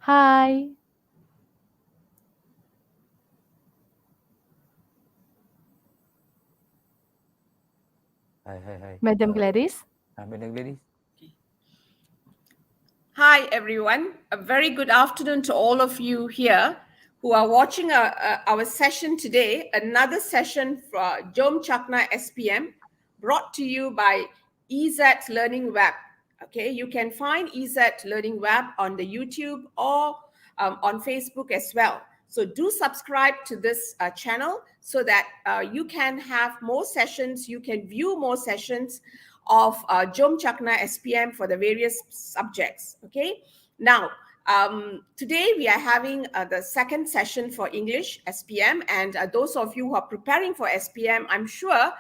Hi. Hai. Madam Gladys. Madam Gladys. Hi, everyone. A very good afternoon to all of you here who are watching our session today, another session for JOM Cakna SPM, brought to you by EZ Learning Web. Okay, you can find EZ Learning Web on the YouTube or on Facebook as well. So do subscribe to this channel so that you can have more sessions, you can view more sessions of JOM Cakna SPM for the various subjects. Okay, now today we are having the second session for English SPM, and those of you who are preparing for SPM, I'm sure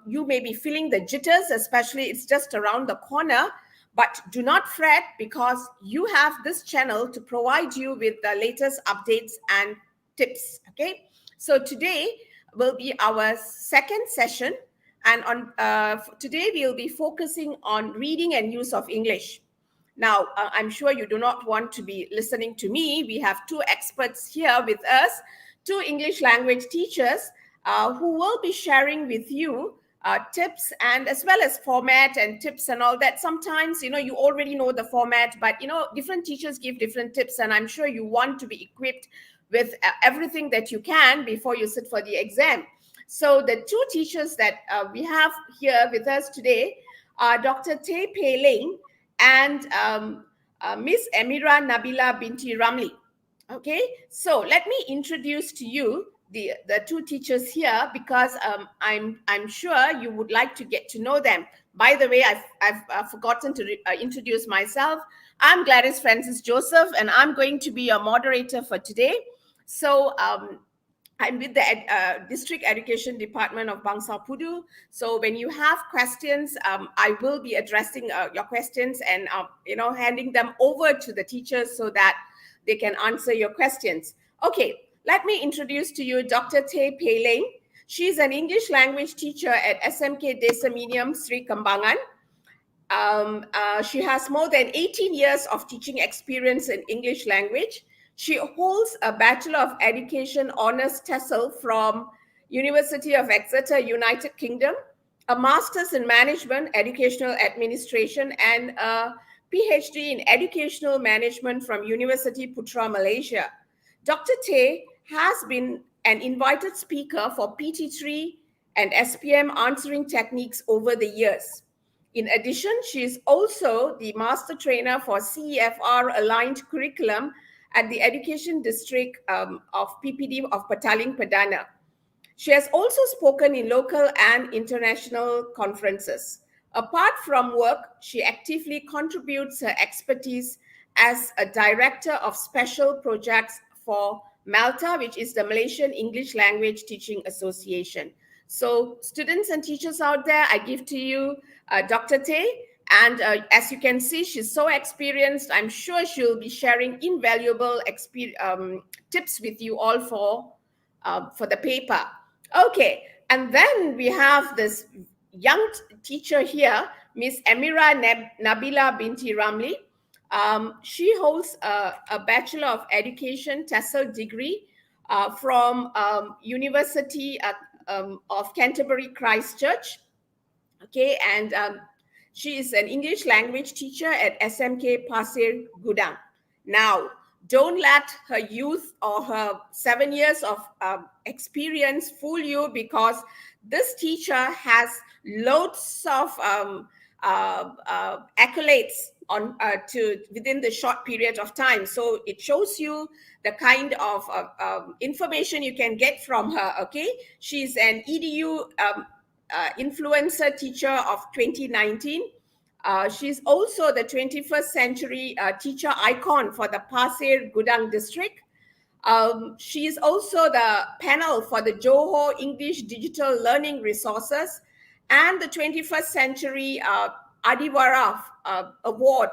you may be feeling the jitters, especially it's just around the corner. But do not fret, because you have this channel to provide you with the latest updates and tips. Okay, so today will be our second session, and on today we'll be focusing on reading and use of English. Now, I'm sure you do not want to be listening to me. We have two experts here with us, two English language teachers who will be sharing with you tips, and as well as format and tips and all that. Sometimes, you already know the format, but, different teachers give different tips, and I'm sure you want to be equipped with everything that you can before you sit for the exam. So the two teachers that we have here with us today are Dr. Ling and Miss Emira Nabila binti Ramli. Okay, so let me introduce to you the two teachers here, because I'm sure you would like to get to know them. By the way, I've forgotten to introduce myself. I'm Gladys Francis Joseph, and I'm going to be your moderator for today. So I'm with the District Education Department of Bangsa Pudu. So when you have questions, I will be addressing your questions and handing them over to the teachers so that they can answer your questions. Okay, let me introduce to you Dr. Ling. She's an English language teacher at SMK Desa Medium Sri Kembangan. She has more than 18 years of teaching experience in English language. She holds a Bachelor of Education Honours TESOL from University of Exeter, United Kingdom, a Master's in Management, Educational Administration, and a PhD in Educational Management from University Putra, Malaysia. Dr. Tay has been an invited speaker for PT3 and SPM answering techniques over the years. In addition, she is also the master trainer for CEFR aligned curriculum at the Education District of PPD of Petaling Perdana. She has also spoken in local and international conferences. Apart from work, she actively contributes her expertise as a director of special projects for MALTA, which is the Malaysian English Language Teaching Association. So students and teachers out there, I give to you Dr. Tay. And as you can see, she's so experienced. I'm sure she'll be sharing invaluable tips with you all for the paper. Okay, and then we have this young teacher here, Miss Emira Nabila binti Ramli. She holds a Bachelor of Education TESOL degree from University of Canterbury Christchurch. Okay, and she is an English language teacher at SMK Pasir Gudang. Now, don't let her youth or her 7 years of experience fool you, because this teacher has loads of accolades on within the short period of time. So it shows you the kind of information you can get from her. Okay, she's an EDU influencer teacher of 2019. She's also the 21st century teacher icon for the Pasir Gudang district. She is also the panel for the Johor English Digital Learning Resources and the 21st century Adiwara Award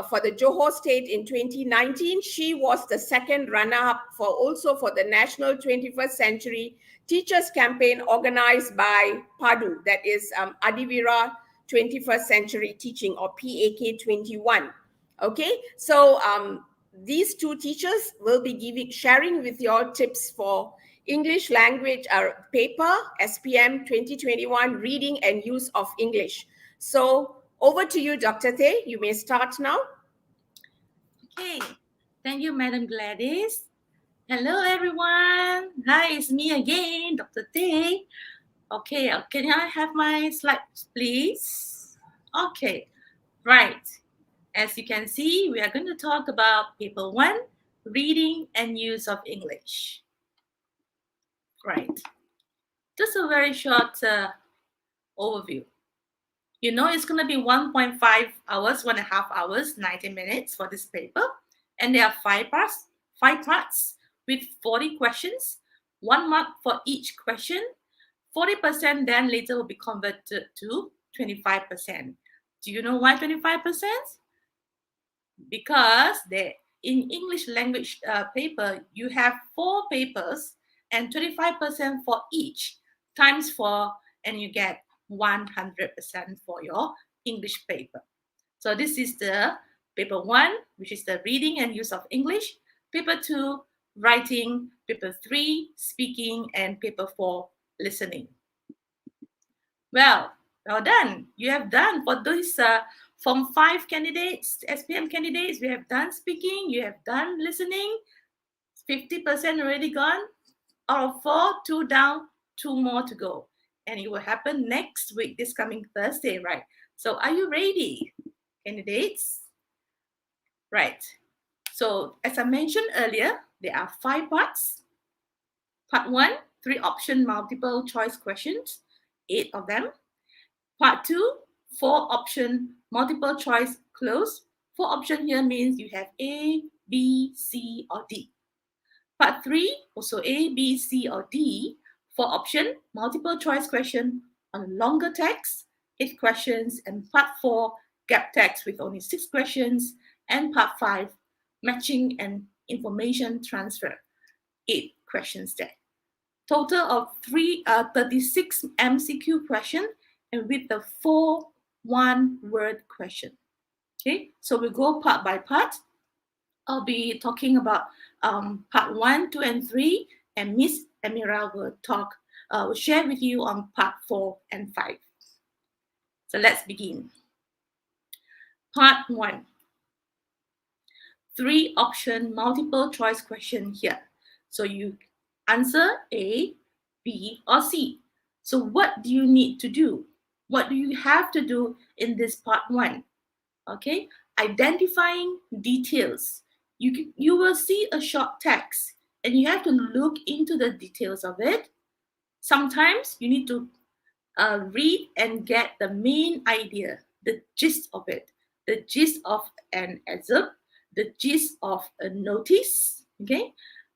for the Johor State in 2019. She was the second runner-up for the National 21st Century Teachers Campaign organized by PADU, that is Adiwara 21st Century Teaching, or PAK 21. Okay, so these two teachers will be sharing with your tips for English language paper, SPM 2021, reading and use of English. So over to you, Dr. Thay. You may start now. Okay, thank you, Madam Gladys. Hello, everyone. Hi, it's me again, Dr. Tay. Okay, can I have my slides, please? Okay, right. As you can see, we are going to talk about paper 1, reading and use of English. Right. Just a very short overview. You know it's going to be 1.5 hours, 1.5 hours, 90 minutes for this paper. And there are 5 parts with 40 questions, 1 mark for each question. 40% then later will be converted to 25%. Do you know why 25%? Because in English language paper, you have 4 papers and 25% for each times 4, and you get 100% for your English paper. So this is the paper 1, which is the reading and use of English. Paper 2, writing. Paper 3, speaking. And paper 4, listening. Well done. You have done for these Form 5 candidates, SPM candidates. We have done speaking. You have done listening. 50% already gone. Out of 4, 2 down, 2 more to go. And it will happen next week, this coming Thursday, right? So are you ready, candidates? Right. So as I mentioned earlier, there are 5 parts. Part 1, 3 option multiple choice questions, 8 of them. Part 2, 4 option multiple choice closed. 4 option here means you have A, B, C, or D. Part 3, also A, B, C, or D. 4 option multiple choice question on longer text, 8 questions. And part 4, gap text with only 6 questions. And part 5, matching and information transfer, 8 questions there. Total of 36 MCQ questions, and with the 4 one-word question. Okay, so we go part by part. I'll be talking about part 1, 2, and 3, and Miss Emira will share with you on part 4 and 5. So let's begin. Part 1. 3 option multiple choice question here. So you answer A, B, or C. So what do you need to do? What do you have to do in this part 1? Okay, identifying details. You will see a short text and you have to look into the details of it. Sometimes you need to read and get the main idea, the gist of it, the gist of an excerpt, the gist of a notice, okay?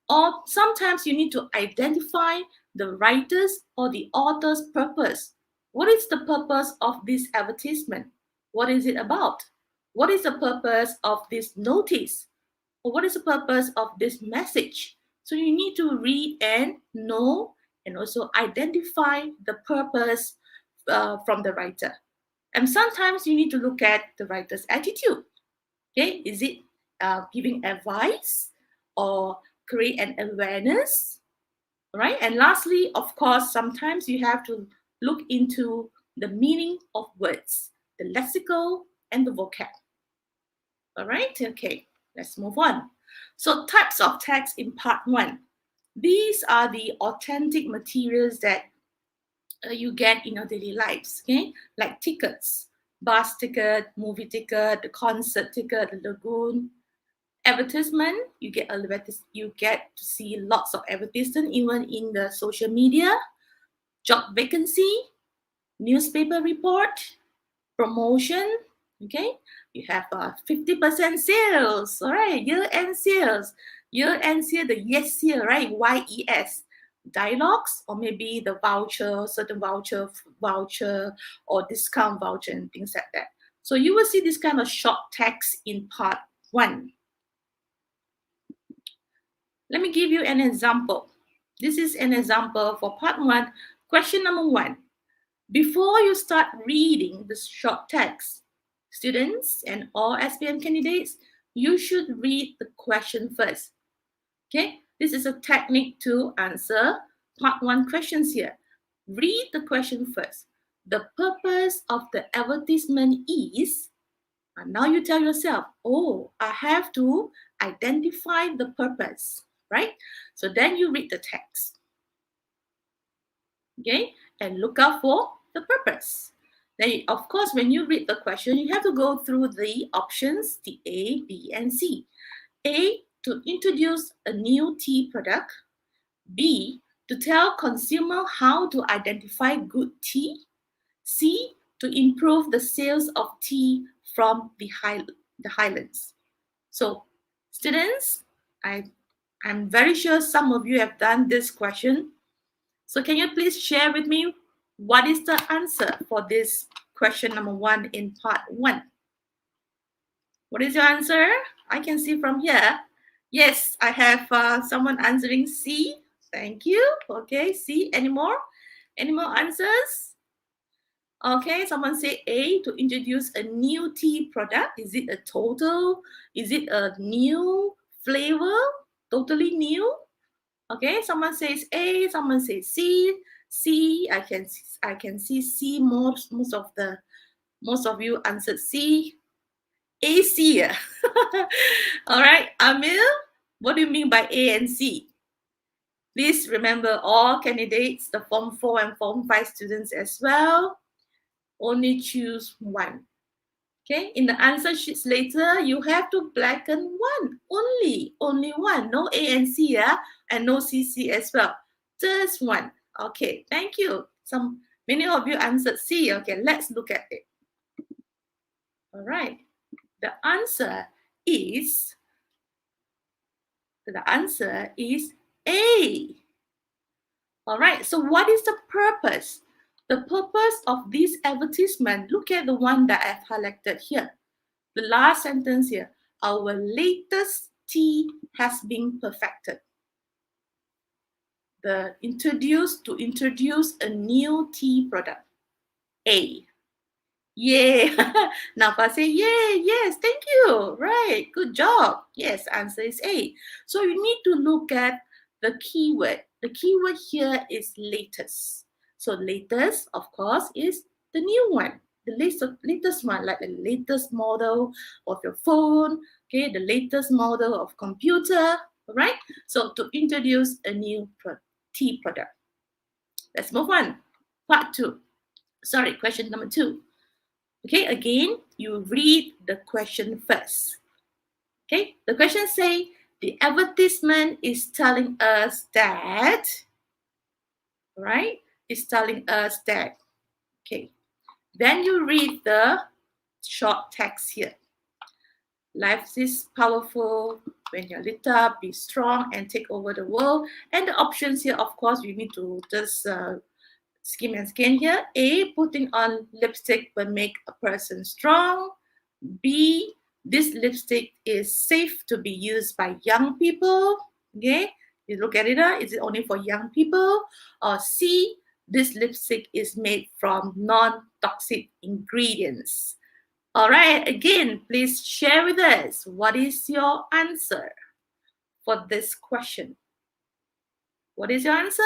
Or sometimes you need to identify the writer's or the author's purpose. What is the purpose of this advertisement? What is it about? What is the purpose of this notice? Or what is the purpose of this message? So you need to read and know and also identify the purpose from the writer. And sometimes you need to look at the writer's attitude. Okay, is it giving advice or create an awareness? All right, and lastly, of course, sometimes you have to look into the meaning of words, the lexical and the vocab. All right, okay, let's move on. So types of text in part 1. These are the authentic materials that you get in your daily lives, okay? Like tickets, bus ticket, movie ticket, the concert ticket, the lagoon. Advertisement, you get to see lots of advertisement even in the social media. Job vacancy, newspaper report, promotion, okay? You have 50% sales, all right? Year-end sales. Year-end sale, the yes sale, right? YES. Dialogues, or maybe the voucher, certain voucher, or discount voucher, and things like that. So you will see this kind of short text in part 1. Let me give you an example. This is an example for part 1. Question number 1. Before you start reading the short text, students and all SPM candidates, you should read the question first. Okay, this is a technique to answer part 1 questions here. Read the question first. The purpose of the advertisement is, and now you tell yourself, oh, I have to identify the purpose, right? So then you read the text. Okay, and look out for the purpose. Then, of course, when you read the question, you have to go through the options, the A, B, and C. A, to introduce a new tea product. B, to tell consumer how to identify good tea. C, to improve the sales of tea from the highlands. So, students, I'm very sure some of you have done this question. So can you please share with me what is the answer for this question number 1 in part 1? What is your answer? I can see from here. Yes, I have someone answering C. Thank you. Okay, C. Any more? Any more answers? Okay, someone say A, to introduce a new tea product. Is it a total? Is it a new flavor? Totally new? Okay, someone says A, someone says C. C, I can see C. Most of you answered C. AC. All right, Amil, what do you mean by A and C? Please remember all candidates, the Form 4 and Form 5 students as well. Only choose one. Okay, in the answer sheets later, you have to blacken one. Only one. No A and C, yeah? And no CC as well. Just one. Okay, thank you. Many of you answered C. Okay, let's look at it. All right. The answer is A. All right. So what is the purpose? The purpose of this advertisement, look at the one that I've highlighted here. The last sentence here. Our latest tea has been perfected. To introduce a new tea product. A. Yay. Nafa say, yay, yes, thank you. Right, good job. Yes, answer is A. So you need to look at the keyword. The keyword here is latest. So latest, of course, is the new one. The latest one, like the latest model of your phone, okay, the latest model of computer, all right? So to introduce a new tea product. Let's move on. Part 2. Sorry, question number 2. Okay, again, you read the question first. Okay, the question say, the advertisement is telling us that, right? It's telling us that. Okay, then you read the short text here. Life is powerful. When you're lit up, be strong and take over the world. And the options here, of course, you need to just skim and scan here. A, putting on lipstick will make a person strong. B, this lipstick is safe to be used by young people. Okay, you look at it, is it only for young people? Or C, this lipstick is made from non-toxic ingredients. All right, again, please share with us what is your answer for this question. What is your answer?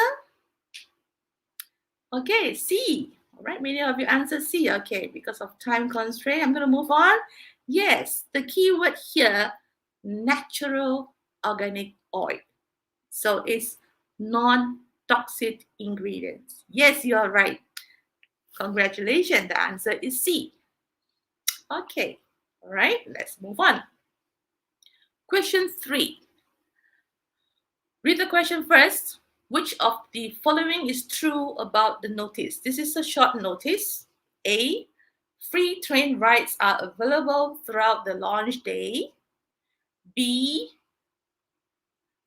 Okay, C. All right, many of you answered C. Okay, because of time constraint, I'm going to move on. Yes, the keyword here, natural organic oil. So it's non-toxic ingredients. Yes, you are right. Congratulations, the answer is C. Okay, all right, let's move on. Question 3. Read the question first. Which of the following is true about the notice? This is a short notice. A, free train rides are available throughout the launch day. B,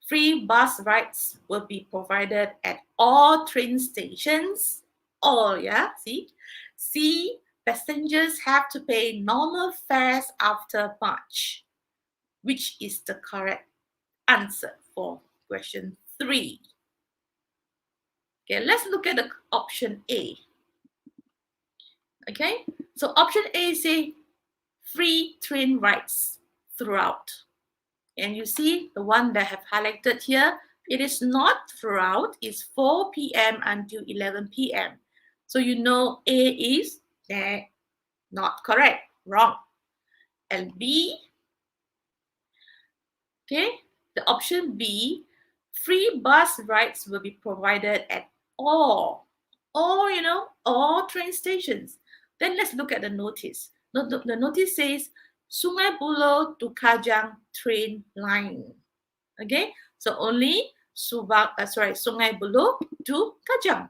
free bus rides will be provided at all train stations. All, yeah, see? C, passengers have to pay normal fares after March. Which is the correct answer for question 3? Okay, let's look at the option A. Okay, so option A say free train rides. throughout. And you see the one that I have highlighted here, it is not throughout, it's 4 p.m. until 11 p.m. So you know A is not correct, wrong. And B, okay, the option B, free bus rides will be provided at all train stations. Then let's look at the notice. The notice says Sungai Buloh to Kajang train line. Okay, so only Sungai Buloh to Kajang.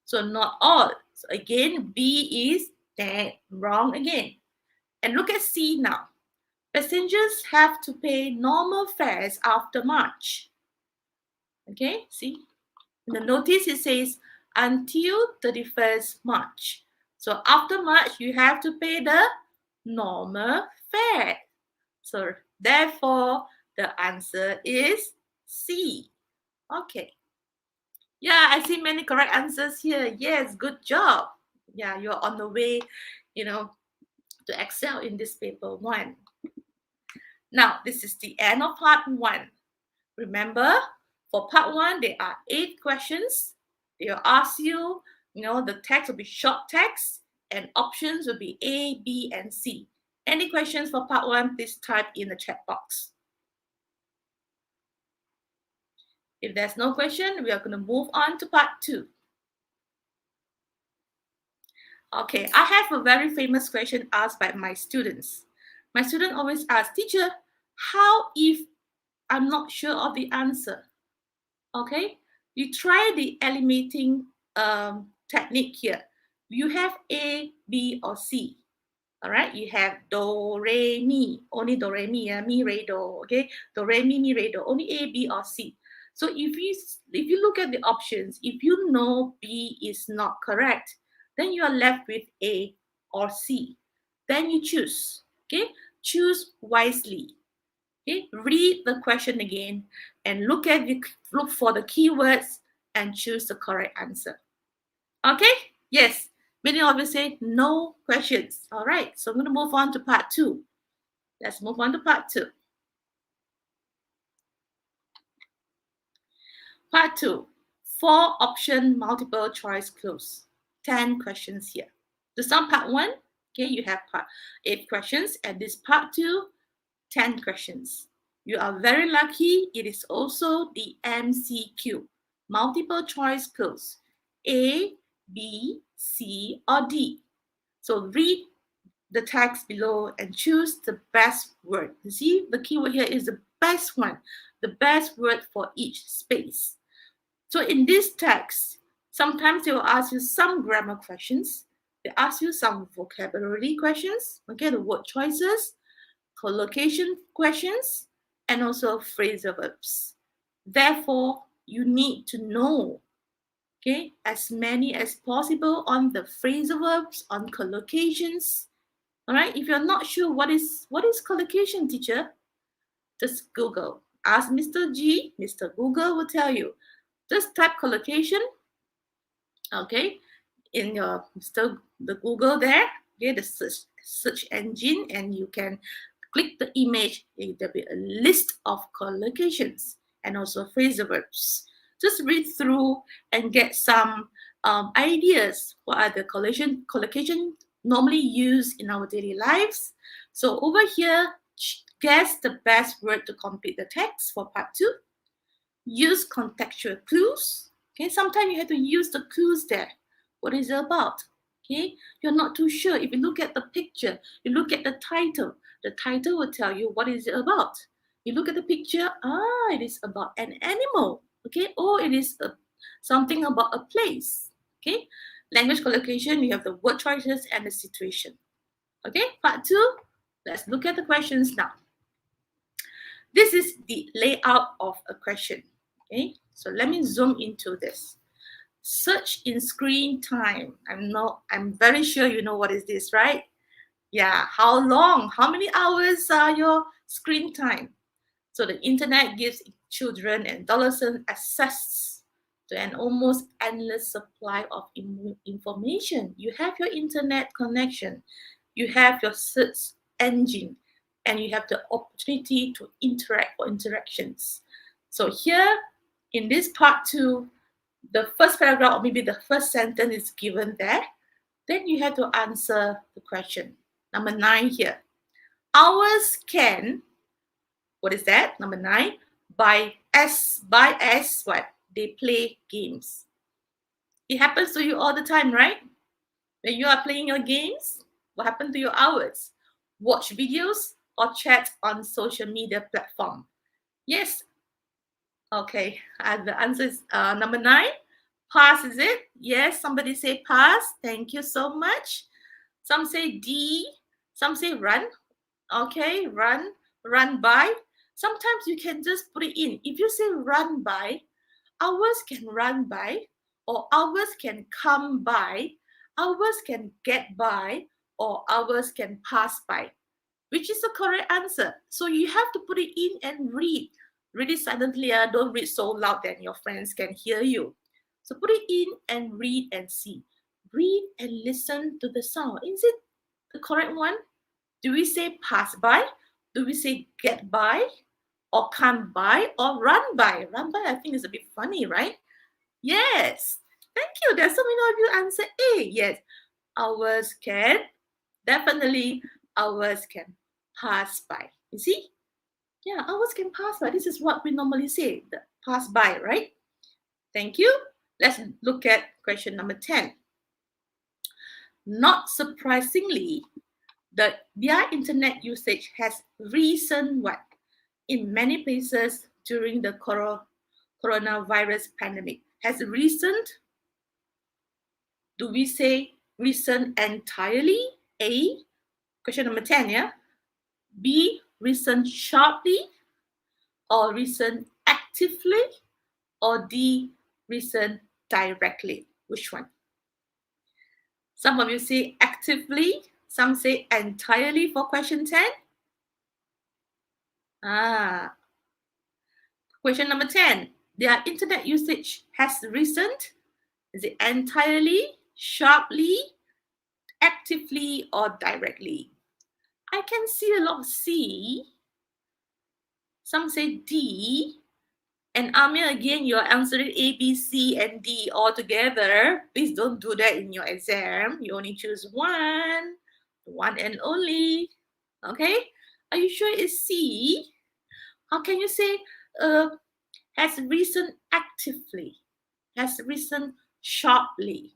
So not all. So again, B is wrong again. And look at C now. Passengers have to pay normal fares after March. Okay, see? In the notice it says until 31st March. So after March, you have to pay the normal fare. So therefore, the answer is C. Okay. Yeah, I see many correct answers here. Yes, good job. Yeah, you're on the way, to excel in this paper 1. Now, this is the end of part 1. Remember, for part 1, there are 8 questions. They will ask you, the text will be short text and options will be A, B, and C. Any questions for part 1, please type in the chat box. If there's no question, we are going to move on to part 2. Okay, I have a very famous question asked by my students. My student always asks, teacher, how if I'm not sure of the answer? Okay, you try the eliminating technique here. You have A, B, or C. All right, you have do, re, mi, only do, re, mi, mi, re, do. Okay, do, re, mi, re, do, only A, B, or C. So if you look at the options, if you know B is not correct, then you are left with A or C. Then you choose. Okay, choose wisely. Okay, read the question again and look for the keywords and choose the correct answer. Okay, yes. Many of you say no questions. All right, so I'm going to move on to part 2. Let's move on to part 2. Part 2, 4-option multiple choice clues. 10 questions here. To sum part 1, okay, you have 8 questions, and this part 2, 10 questions. You are very lucky. It is also the MCQ, multiple choice clues. A, B, C, or D. So read the text below and choose the best word. You see, the keyword here is the best one, the best word for each space. So in this text, sometimes they will ask you some grammar questions. They ask you some vocabulary questions, okay, the word choices, collocation questions, and also phrasal verbs. Therefore, you need to know, okay, as many as possible on the phrasal verbs, on collocations. All right, if you're not sure what is collocation, teacher, just Google. Ask Mr. G, Mr. Google will tell you. Just type collocation, okay, in the Google there, okay, the search engine, and you can click the image. There'll be a list of collocations and also phrasal verbs. Just read through and get some ideas. What are the collocation normally used in our daily lives? So over here, guess the best word to complete the text for part 2. Use contextual clues. Okay, sometimes you have to use the clues there. What is it about? Okay, you're not too sure. If you look at the picture, you look at the title will tell you what is it about. You look at the picture, it is about an animal. Okay, or it is something about a place. Okay, language collocation, you have the word choices and the situation. Okay, part 2, let's look at the questions now. This is the layout of a question. Okay, so let me zoom into this. Search in screen time. I'm very sure you know what is this, right? Yeah, how long? How many hours are your screen time? So the internet gives children and adolescents access to an almost endless supply of information. You have your internet connection. You have your search engine. and you have the opportunity to interact or interactions. So here in this part 2, the first paragraph or maybe the first sentence is given there. Then you have to answer the question. Number 9 here. Ours can, what is that? Number 9, by as what? They play games. It happens to you all the time, right? When you are playing your games, what happened to your hours? Watch videos or chat on social media platform? Yes. Okay, the answer is number 9. Pass, is it? Yes, somebody say pass. Thank you so much. Some say D. Some say run. Okay, run by. Sometimes you can just put it in. If you say run by, hours can run by, or hours can come by, hours can get by, or hours can pass by. Which is the correct answer? So you have to put it in and read. Read it silently. Don't read so loud that your friends can hear you. So put it in and read and see. Read and listen to the sound. Is it the correct one? Do we say pass by? Do we say get by? Or come by? Or run by? Run by, I think, is a bit funny, right? Yes. Thank you. There's so many of you answer A. Yes. Hours can. Definitely, hours can pass by. You see? Yeah, hours can pass by. This is what we normally say. The pass by, right? Thank you. Let's look at question number 10. Not surprisingly, their internet usage has risen what? In many places during the coronavirus pandemic. Has risen? Do we say risen entirely? A. Question number 10, yeah? B. Risen sharply? Or risen actively? Or D. Risen directly? Which one? Some of you say actively. Some say entirely for question 10. Question number 10. Their internet usage has risen. Is it entirely, sharply, actively, or directly? I can see a lot of C. Some say D. And Amir, again, you're answering A, B, C, and D all together. Please don't do that in your exam. You only choose one and only. Okay? Are you sure it's C? How can you say has risen actively, has risen sharply,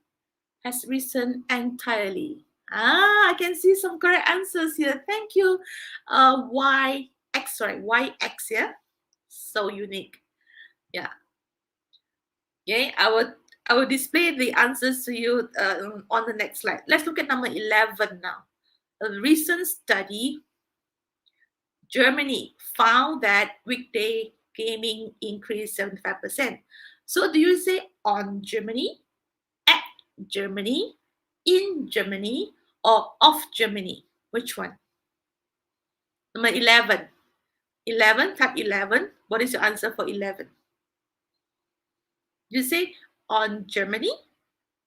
has risen entirely? I can see some correct answers here. Thank you. YX, yeah? So unique. Yeah. Okay, I will display the answers to you on the next slide. Let's look at number 11 now. A recent study, Germany found that weekday gaming increased 75%. So do you say on Germany, at Germany, in Germany, or of Germany? Which one? Number 11. 11, type 11. What is your answer for 11? You say on Germany,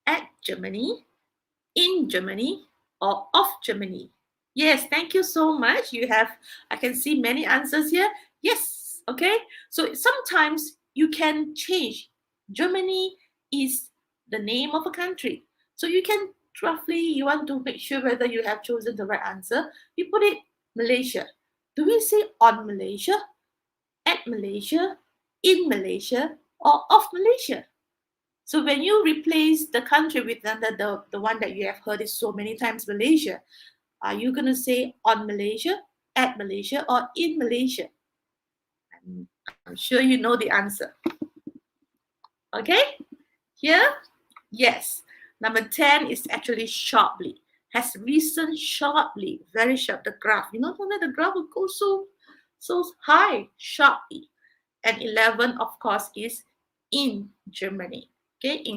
at Germany, in Germany, or of Germany? Yes, thank you so much. I can see many answers here. Yes, okay. So sometimes you can change. Germany is the name of a country. So you can you want to make sure whether you have chosen the right answer. You put it Malaysia. Do we say on Malaysia, at Malaysia, in Malaysia, or of Malaysia? So when you replace the country with the one that you have heard it so many times, Malaysia, are you going to say on Malaysia, at Malaysia, or in Malaysia? I'm sure you know the answer. Okay? Here? Yes. Number 10 is actually sharply. Has risen sharply. Very sharp. The graph. You know, the graph will go so high, sharply. And 11, of course, is in Germany. Okay, in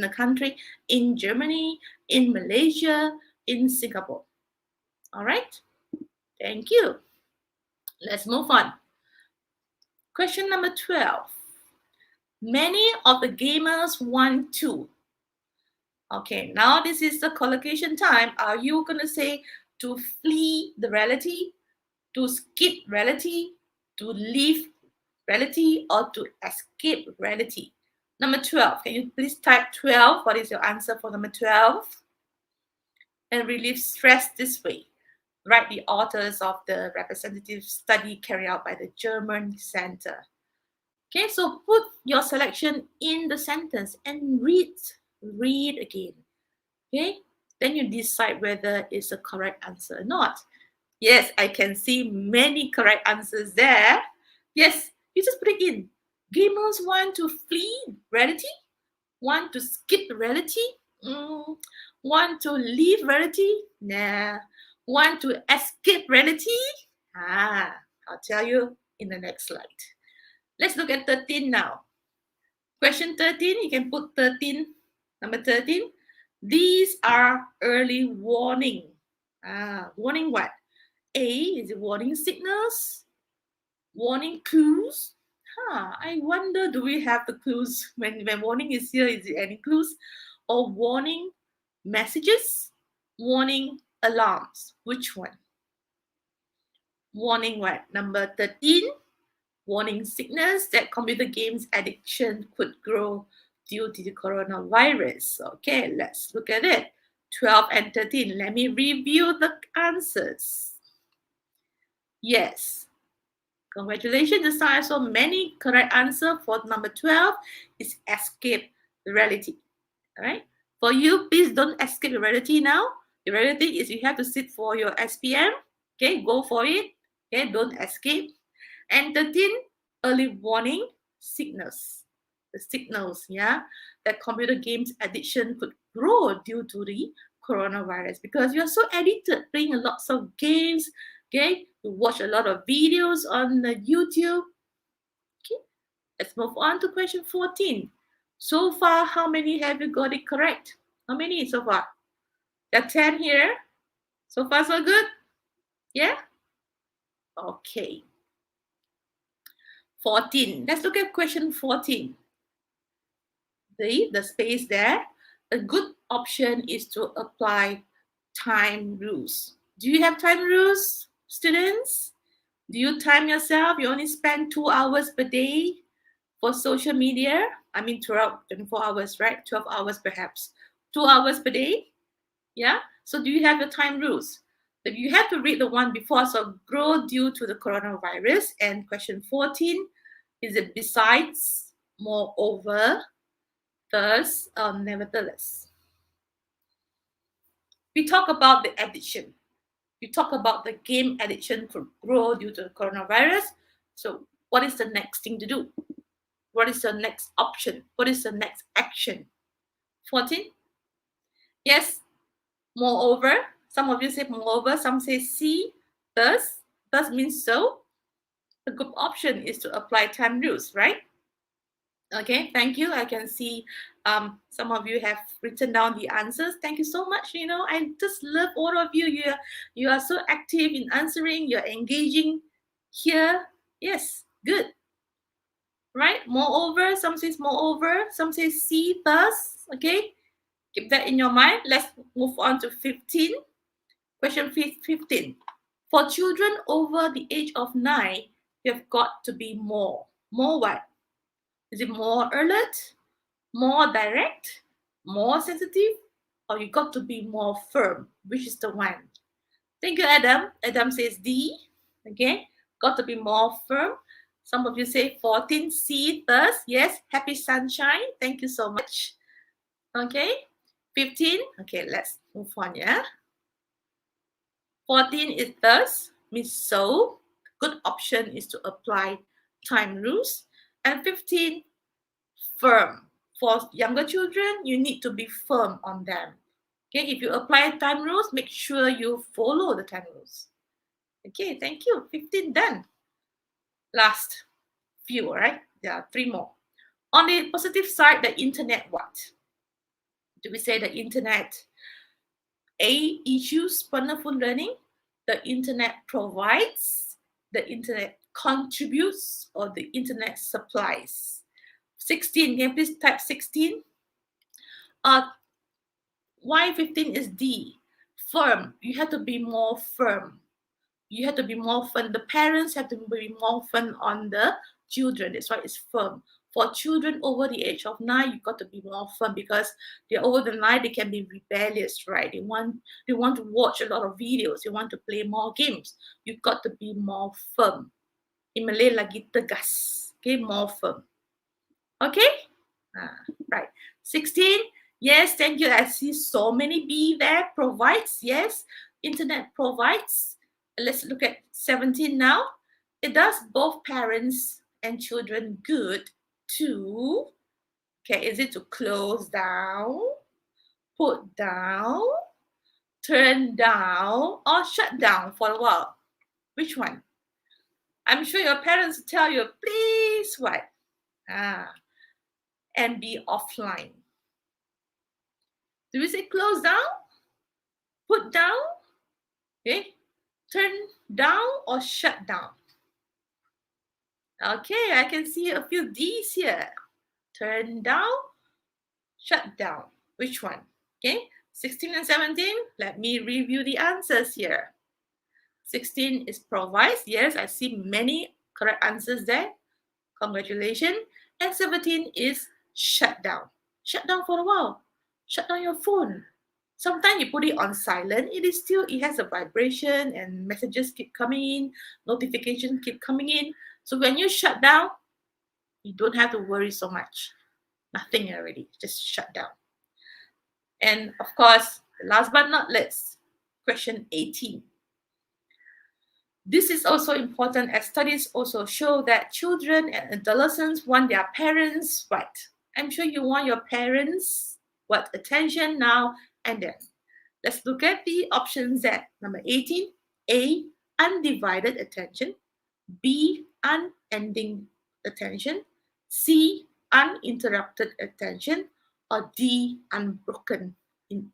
a country, in Germany, in Malaysia, in Singapore. All right, thank you. Let's move on. Question number 12. Many of the gamers want to. Okay, now this is the collocation time. Are you going to say to flee the reality, to skip reality, to leave reality, or to escape reality? Number 12. Can you please type 12? What is your answer for number 12? And relieve stress this way. Write the authors of the representative study carried out by the German Center. Okay, so put your selection in the sentence and read again. Okay, then you decide whether it's a correct answer or not. Yes, I can see many correct answers there. Yes, you just put it in. Gamers want to flee reality, want to skip reality, want to leave reality, nah, want to escape reality. I'll tell you in the next slide. Let's look at 13 now. Question 13, you can put 13, number 13. These are early warning. Warning what? A, is it warning signals? Warning clues? I wonder, do we have the clues when warning is here? Is it any clues? Or warning messages? Warning alarms? Which one? Warning what? Number 13. Warning signals that computer games addiction could grow due to the coronavirus. Okay, let's look at it. 12 and 13. Let me review the answers. Yes. Congratulations, I saw many correct answer for number 12 is escape reality. All right. For you, please don't escape reality now. The reality is you have to sit for your SPM. Okay, go for it. Okay, don't escape. And 13, early warning signals. The signals, that computer games addiction could grow due to the coronavirus because you're so addicted, playing lots of games. Okay, you watch a lot of videos on the YouTube. Okay, let's move on to question 14. So far, how many have you got it correct? How many so far? There are 10 here. So far, so good? Yeah? Okay. 14. Let's look at question 14. The space there. A good option is to apply time rules. Do you have time rules, students? Do you time yourself? You only spend 2 hours per day for social media. I mean, throughout 24 hours, right? 12 hours perhaps. 2 hours per day. Yeah? So do you have the time rules? If you have to read the one before, so grow due to the coronavirus. And question 14, is it besides, moreover, thus, or nevertheless? We talk about the addiction. We talk about the game addiction could grow due to the coronavirus. So what is the next thing to do? What is the next option? What is the next action? 14? Yes, moreover. Some of you say moreover, some say see, thus. Thus means so. The good option is to apply time rules, right? Okay, thank you. I can see some of you have written down the answers. Thank you so much. I just love all of you. You are so active in answering. You're engaging here. Yes, good. Right? Moreover, some says moreover, some says see, thus. Okay, keep that in your mind. Let's move on to 15. Question 15. For children over the age of 9, you have got to be more. More what? Is it more alert, more direct, more sensitive, or you got to be more firm? Which is the one? Thank you, Adam. Adam says D. Okay, got to be more firm. Some of you say 14, C, thus. Yes, happy sunshine. Thank you so much. Okay, 15. Okay, let's move on, 14 is thus, means so. Good option is to apply time rules. And 15, firm. For younger children, you need to be firm on them. Okay, if you apply time rules, make sure you follow the time rules. Okay, thank you. 15 done. Last few, all right? There are 3 more. On the positive side, the internet what? Do we say the internet A, issues wonderful learning? The internet provides, the internet contributes, or the internet supplies? 16, can you please type 16? Why 15 is D? Firm. You have to be more firm. You have to be more firm. The parents have to be more firm on the children. That's why it's firm. For children over the age of 9, you got to be more firm because they're over the 9, they can be rebellious, right? They want to watch a lot of videos. They want to play more games. You've got to be more firm. In Malay, lagi tegas. Okay, more firm. Okay? Right. 16. Yes, thank you. I see so many B there. Provides. Yes. Internet provides. Let's look at 17 now. It does both parents and children good to, okay, is it to close down, put down, turn down, or shut down for a while? Which one? I'm sure your parents will tell you, please what? And be offline. Do we say close down, put down, okay, turn down, or shut down? Okay, I can see a few D's here. Turn down, shut down. Which one? Okay, 16 and 17. Let me review the answers here. 16 is provides. Yes, I see many correct answers there. Congratulations. And 17 is shut down. Shut down for a while. Shut down your phone. Sometimes you put it on silent. It has a vibration and messages keep coming in, notifications keep coming in. So when you shut down, you don't have to worry so much. Nothing already, just shut down. And of course, last but not least, question 18. This is also important as studies also show that children and adolescents want their parents what? I'm sure you want your parents what? Attention now and then. Let's look at the options there. Number 18, A, undivided attention. B, unending attention. C, uninterrupted attention. Or D, unbroken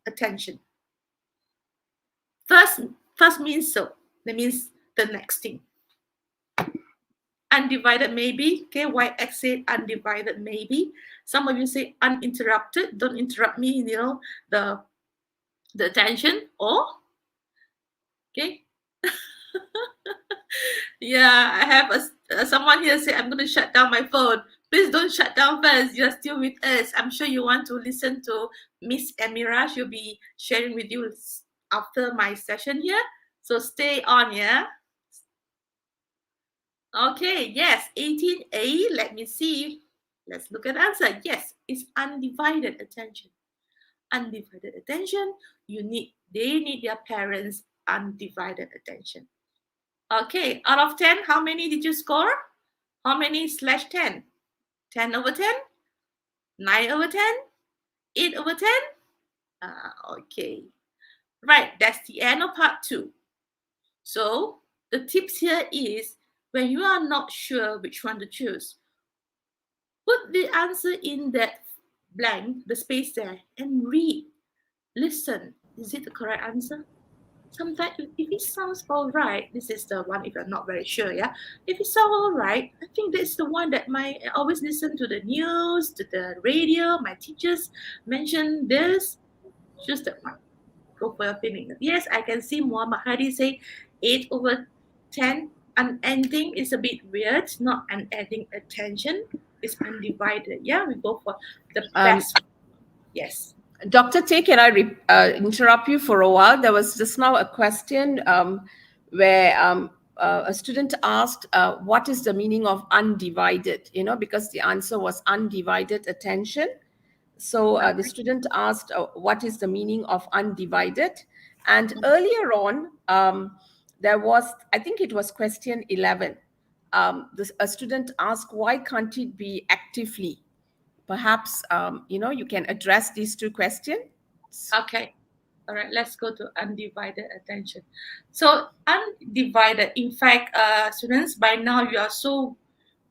attention. First means so. That means the next thing. Undivided maybe. Okay, YX said undivided maybe. Some of you say uninterrupted. Don't interrupt me, the attention. Or, okay. Yeah, I have someone here say, I'm going to shut down my phone. Please don't shut down first. You're still with us. I'm sure you want to listen to Miss Emira. She'll be sharing with you after my session here. So stay on, yeah? Okay, yes, 18A. Let me see. Let's look at answer. Yes, it's undivided attention. Undivided attention. They need their parents' undivided attention. Okay, out of 10, how many did you score? How many /10? 10 over 10? 9 over 10? 8 over 10? Okay. Right, that's the end of part 2. So the tips here is when you are not sure which one to choose, put the answer in that blank, the space there, and read. Listen, is it the correct answer? Sometimes, if it sounds all right, this is the one if you're not very sure, yeah? If it sounds all right, I think that's the one that I always listen to the news, to the radio, my teachers mention this. Choose that one. Go for your feeling. Yes, I can see Muhammad Hadi say 8 over 10. Unending is a bit weird, not unending attention. It's undivided. Yeah, we go for the best. Yes. Dr. Tay, can I interrupt you for a while? There was just now a question where a student asked, what is the meaning of undivided? Because the answer was undivided attention. So the student asked, what is the meaning of undivided? And earlier on, there was, I think it was question 11. A student asked, why can't it be actively? Perhaps, you can address these two questions. Okay. All right, let's go to undivided attention. So undivided, in fact, students, by now you are so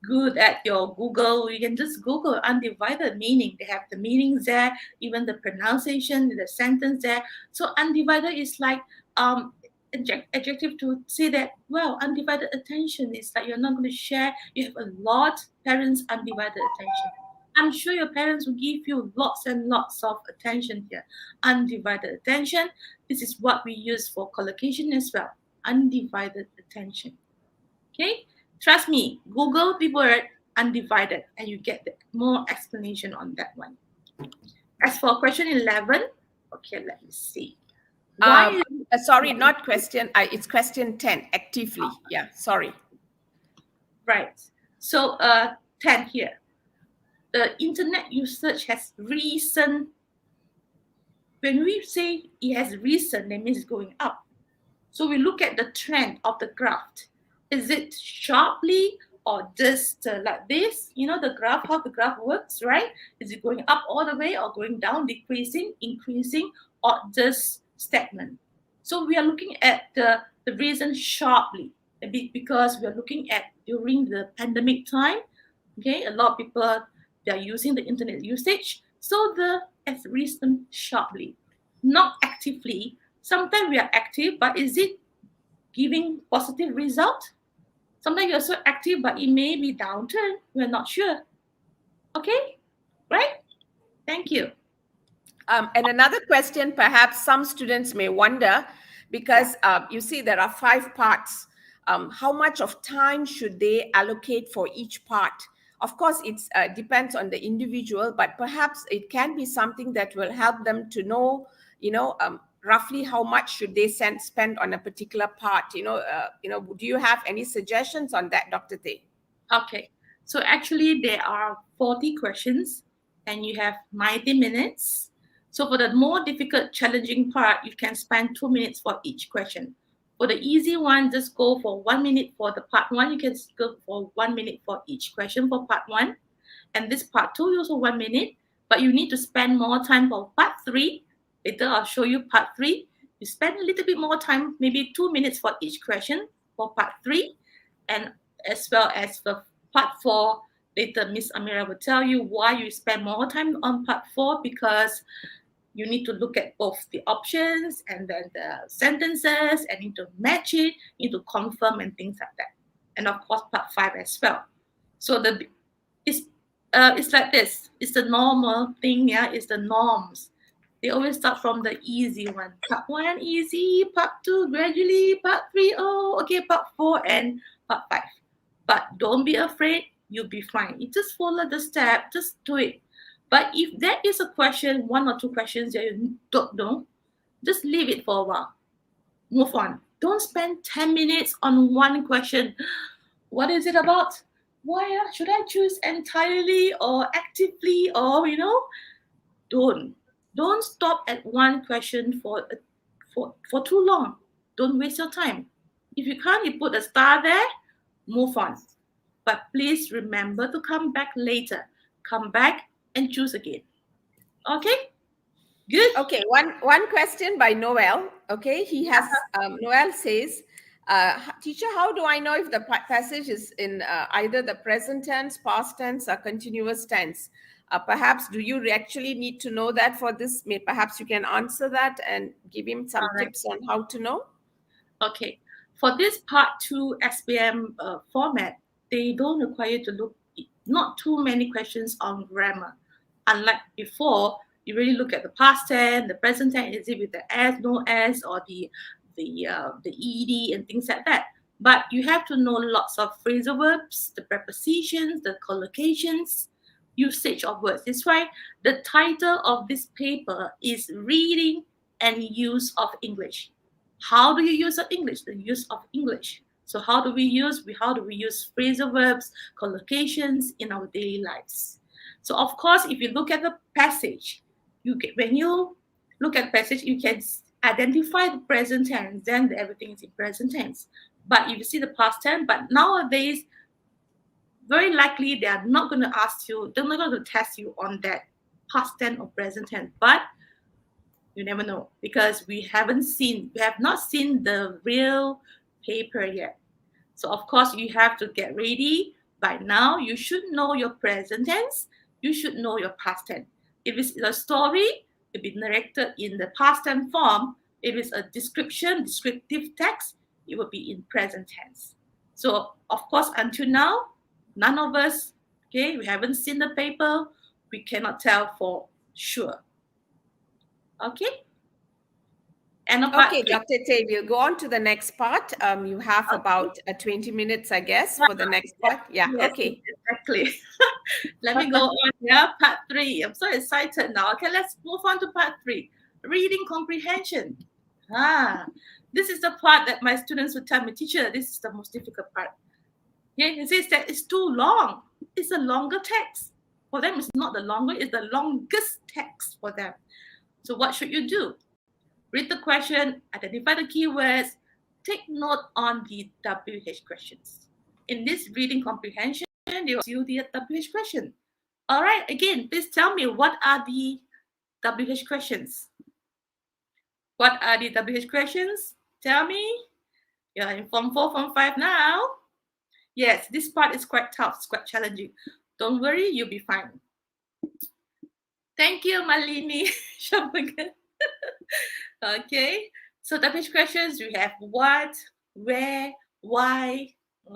good at your Google, you can just Google undivided meaning. They have the meanings there, even the pronunciation, the sentence there. So undivided is like adjective to say that, well, undivided attention is like you're not going to share. You have a lot, parents, undivided attention. I'm sure your parents will give you lots and lots of attention here. Undivided attention. This is what we use for collocation as well. Undivided attention. Okay, trust me, Google the word undivided and you get more explanation on that one. As for question 11, okay, let me see. Why? Sorry, not question. It's question 10, actively. Yeah, sorry. Right. So 10 here. The internet usage has risen. When we say it has risen, that means it's going up. So we look at the trend of the graph. Is it sharply or just like this? You know the graph, how the graph works, right? Is it going up all the way or going down, decreasing, increasing, or just stagnant? So we are looking at the reason sharply because we are looking at during the pandemic time. Okay, a lot of people, they are using the internet usage. So the has risen sharply, not actively. Sometimes we are active, but is it giving positive result? Sometimes you're so active, but it may be downturn. We're not sure. Okay, right? Thank you. And another question, perhaps some students may wonder, because you see there are 5 parts. How much of time should they allocate for each part? Of course, it depends on the individual, but perhaps it can be something that will help them to know, roughly how much should they spend on a particular part. Do you have any suggestions on that, Dr. Tay? Okay, so actually there are 40 questions and you have 90 minutes. So for the more difficult, challenging part, you can spend 2 minutes for each question. For the easy one, just go for 1 minute for the part 1. You can go for 1 minute for each question for part 1. And this part 2 is also 1 minute, but you need to spend more time for part 3. Later, I'll show you part 3. You spend a little bit more time, maybe 2 minutes for each question for part 3. And as well as for part 4, later Miss Emira will tell you why you spend more time on part 4, because you need to look at both the options and then the sentences and need to match it, need to confirm and things like that. And of course, part 5 as well. So it's like this. It's the normal thing, yeah. It's the norms. They always start from the easy one. Part 1 easy, part 2 gradually, part 3 okay, part 4 and part 5. But don't be afraid. You'll be fine. You just follow the step. Just do it. But if there is a question, 1 or 2 questions that you don't know, just leave it for a while. Move on. Don't spend 10 minutes on one question. What is it about? Why should I choose entirely or actively or don't stop at one question for too long. Don't waste your time. If you can't, you put a star there, move on. But please remember to come back later. Come back and choose again. Okay? Good? Okay, one question by Noel. Okay, he has, Noel says, teacher, how do I know if the passage is in either the present tense, past tense, or continuous tense? Perhaps, do you actually need to know that for this? Perhaps you can answer that and give him some tips on how to know. Okay. For this part 2 SPM format, they don't require you to look, not too many questions on grammar. Unlike before, you really look at the past tense, the present tense, is it with the S, no S, or the ed and things like that. But you have to know lots of phrasal verbs, the prepositions, the collocations, usage of words. That's why the title of this paper is Reading and Use of English. How do you use English? The use of English. So how do we use phrasal verbs, collocations in our daily lives? So of course, if you look at the passage, when you look at passage, you can identify the present tense, then everything is in present tense. But if you see the past tense, but nowadays, very likely they are not going to ask you, they're not going to test you on that past tense or present tense. But you never know, because we have not seen the real paper yet. So of course you have to get ready. By now you should know your present tense, you should know your past tense. If it's a story, it'll be narrated in the past tense form. If it's a descriptive text, it will be in present tense. So of course, until now, none of us, we haven't seen the paper, we cannot tell for sure. Okay? And a part Okay, 3. Dr. Tay, we'll go on to the next part. You have about 20 minutes, I guess, for the next part. Yeah, Yes, okay. exactly. Let me go on here. Part 3. I'm so excited now. Okay, let's move on to part 3. Reading comprehension. This is the part that my students would tell me, teacher, this is the most difficult part. Yeah, it says that it's too long. It's a longer text. For them, it's not the longer, it's the longest text for them. So what should you do? Read the question, identify the keywords, take note on the WH questions. In this reading comprehension, they will ask you the WH question. All right, again, please tell me, what are the WH questions? What are the WH questions? Tell me. You're in Form 4, Form 5 now. Yes, this part is quite tough, it's quite challenging. Don't worry, you'll be fine. Thank you, Malini. Okay, so WH questions, we have what, where, why,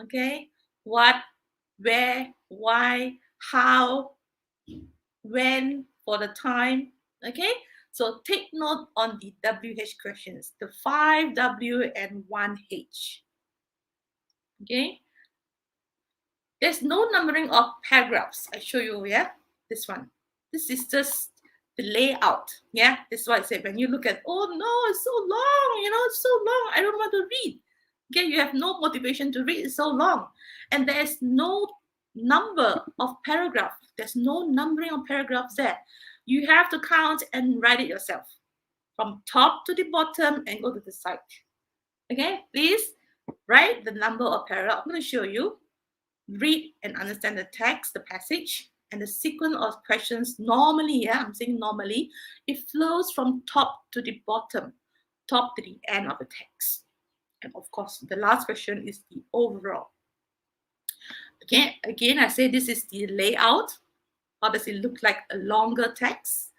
okay? What, where, why, how, when, for the time, okay? So take note on the WH questions, the 5 W and 1 H, okay? There's no numbering of paragraphs. I show you, yeah, this one. This is just the layout, yeah? This is why I say when you look at, oh no, it's so long, it's so long, I don't want to read. Okay, you have no motivation to read, it's so long. And there's no number of paragraph. There's no numbering of paragraphs there. You have to count and write it yourself from top to the bottom and go to the side. Okay, please write the number of paragraph. I'm going to show you. Read and understand the text, the passage, and the sequence of questions. Normally, yeah, I'm saying normally, it flows from top to the bottom, top to the end of the text. And of course, the last question is the overall. Again, I say this is the layout. How does it look like a longer text?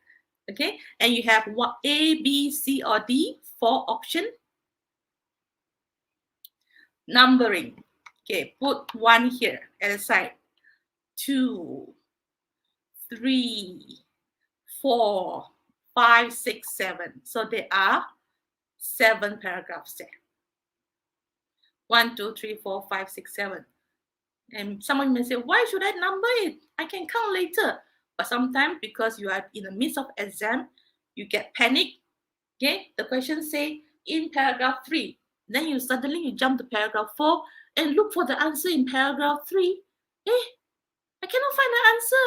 Okay, and you have what A, B, C, or D, 4 options. Numbering. Okay, put 1 here at the side. 2, 3, 4, 5, 6, 7. So there are 7 paragraphs there. 1, 2, 3, 4, 5, 6, 7. And someone may say, why should I number it? I can count later. But sometimes because you are in the midst of exam, you get panic. Okay, the question say in paragraph 3. Then you suddenly jump to paragraph 4 and look for the answer in paragraph 3. I cannot find the answer.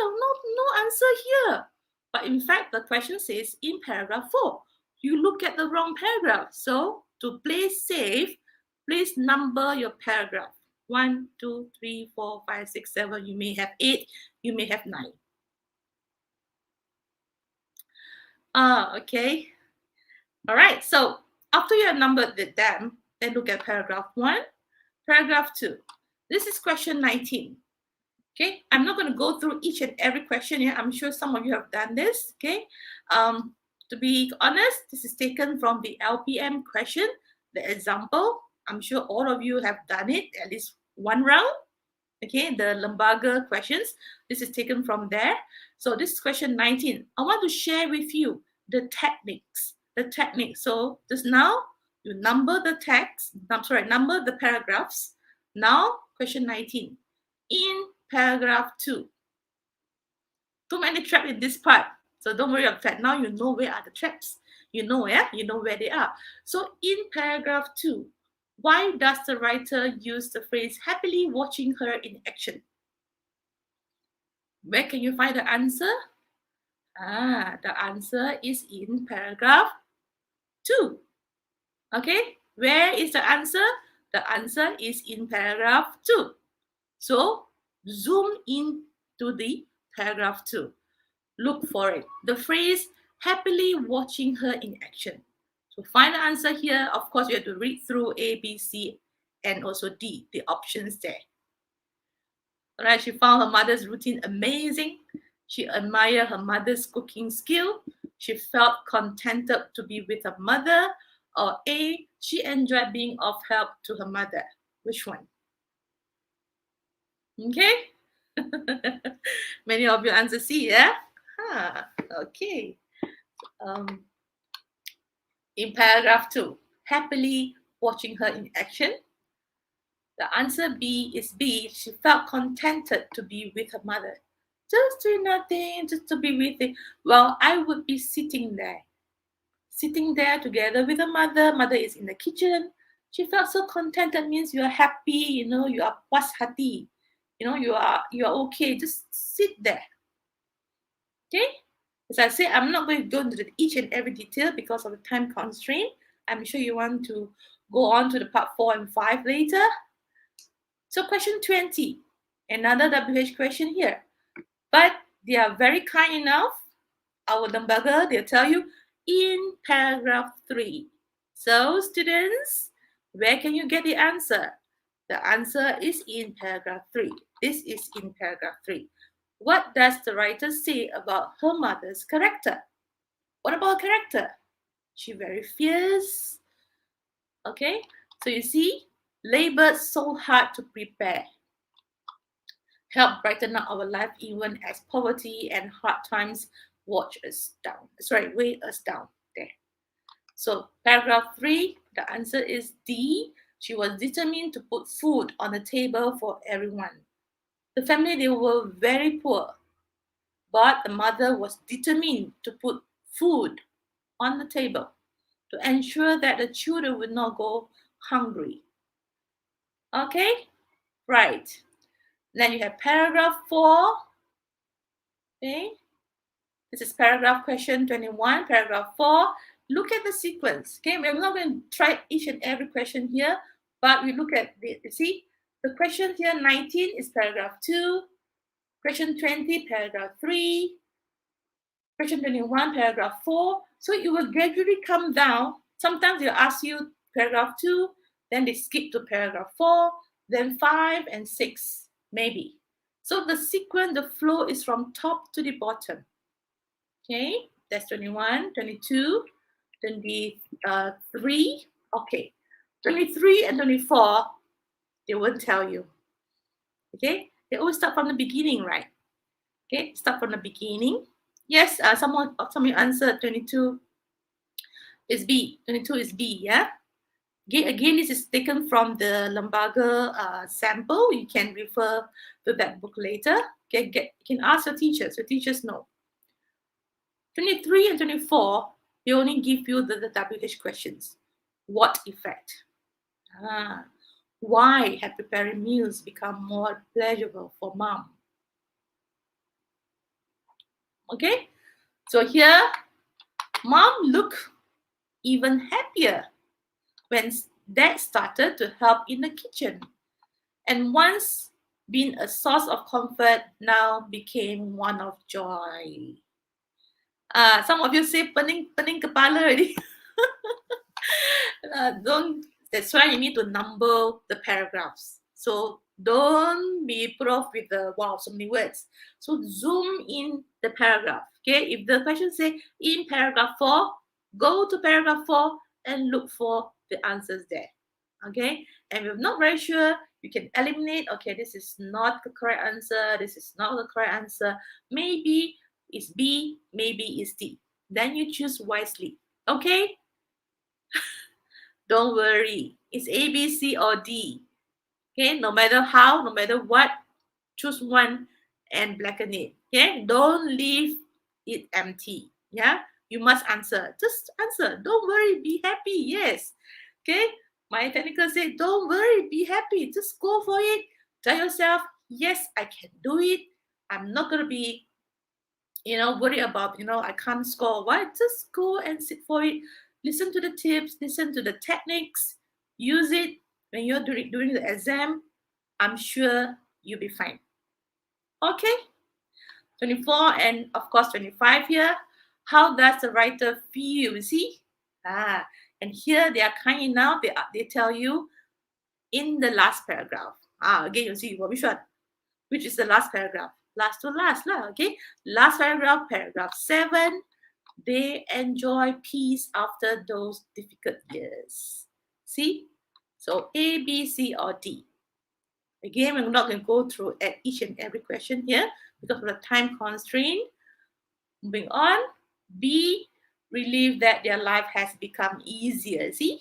No answer here. But in fact, the question says in paragraph 4. You look at the wrong paragraph. So to play safe, please number your paragraph. 1, 2, 3, 4, 5, 6, 7. You may have 8. You may have 9. Okay. All right. So after you have numbered them, then look at paragraph 1, paragraph 2. This is question 19. Okay, I'm not going to go through each and every question here. I'm sure some of you have done this. Okay, to be honest, this is taken from the LPM question, the example. I'm sure all of you have done it at least one round. Okay, the Lembaga questions. This is taken from there. So this is question 19. I want to share with you the techniques. So just now you number the text. Number the paragraphs. Now question 19. In paragraph 2. Too many traps in this part. So don't worry about that. Now you know where are the traps. You know, yeah? You know where they are. So in paragraph 2, why does the writer use the phrase happily watching her in action? Where can you find the answer? The answer is in paragraph 2. Okay, where is the answer? The answer is in paragraph 2. So zoom in to the paragraph 2. Look for it. The phrase happily watching her in action. So find the answer here. Of course, you have to read through A, B, C, and also D, the options there. All right, she found her mother's routine amazing. She admired her mother's cooking skill. She felt contented to be with her mother. Or A, she enjoyed being of help to her mother. Which one? Okay. Many of you answer C, yeah? Okay. In paragraph 2, happily watching her in action. The answer B is B. She felt contented to be with her mother. Just doing nothing, just to be with it. Well, I would be sitting there together with her mother. Mother is in the kitchen. She felt so contented, means you are happy, you are puas hati. You are okay. Just sit there. Okay? As I say, I'm not going to go into each and every detail because of the time constraint. I'm sure you want to go on to the part 4 and 5 later. So question 20, another WH question here. But they are very kind enough. Our lembaga, they'll tell you in paragraph 3. So students, where can you get the answer? The answer is in paragraph 3. This is in paragraph 3. What does the writer say about her mother's character? What about her character? She very fierce. Okay, so you see, labored so hard to prepare. Help brighten up our life even as poverty and hard times weigh us down there. So paragraph 3, the answer is D. She was determined to put food on the table for everyone. The family, they were very poor, but the mother was determined to put food on the table to ensure that the children would not go hungry. Okay, right. Then you have paragraph 4. Okay, this is paragraph question 21, paragraph 4. Look at the sequence. Okay, we're not going to try each and every question here, but we look at the, you see, the question here 19 is paragraph 2, question 20, paragraph 3, question 21, paragraph 4. So it will gradually come down. Sometimes they'll ask you paragraph 2, then they skip to paragraph 4, then 5 and 6, maybe. So the sequence, the flow is from top to the bottom. Okay, that's 21, 22, 23. Okay, 23 and 24, they won't tell you. Okay, they always start from the beginning, right? Okay, start from the beginning. Yes, someone answered 22 is B. 22 is B, yeah? Again, this is taken from the Lembaga sample. You can refer to that book later. Okay, you can ask your teachers know. 23 and 24, they only give you the WH questions. What effect? Why have preparing meals become more pleasurable for mom? Okay, so here, mom looked even happier when dad started to help in the kitchen. And once been a source of comfort, now became one of joy. Some of you say pening kepala already. That's why you need to number the paragraphs. So don't be put off with the wow, so many words. So zoom in the paragraph. Okay, if the question say in paragraph 4, go to paragraph 4 and look for the answers there. Okay, and if you're not very sure, you can eliminate. Okay, this is not the correct answer. This is not the correct answer. Maybe it's B, maybe it's D. Then you choose wisely. Okay. Don't worry. It's A, B, C, or D. Okay, no matter how, no matter what, choose one and blacken it. Okay, don't leave it empty. Yeah, you must answer. Just answer. Don't worry, be happy. Yes. Okay, my technical said, don't worry, be happy. Just go for it. Tell yourself, yes, I can do it. I'm not going to be, worry about, I can't score. Why? Just go and sit for it. Listen to the tips, listen to the techniques, use it when you're during the exam. I'm sure you'll be fine. Okay, 24 and of course 25 here. How does the writer feel? You see? And here they are kind enough. They tell you in the last paragraph. Again, you see which one? Which is the last paragraph? Last to last, okay? Last paragraph, paragraph 7. They enjoy peace after those difficult years. See? So A, B, C, or D. Again, we're not going to go through at each and every question here because of the time constraint. Moving on. B, relieved that their life has become easier. See?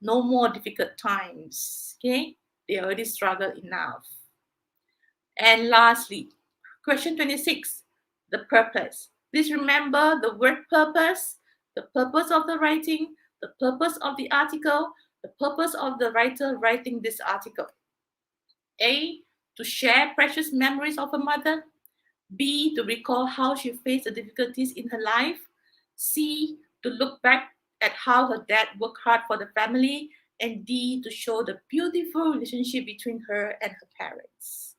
No more difficult times. Okay? They already struggled enough. And lastly, question 26, the purpose. Please remember the word purpose, the purpose of the writing, the purpose of the article, the purpose of the writer writing this article. A, to share precious memories of her mother. B, to recall how she faced the difficulties in her life. C, to look back at how her dad worked hard for the family. And D, to show the beautiful relationship between her and her parents.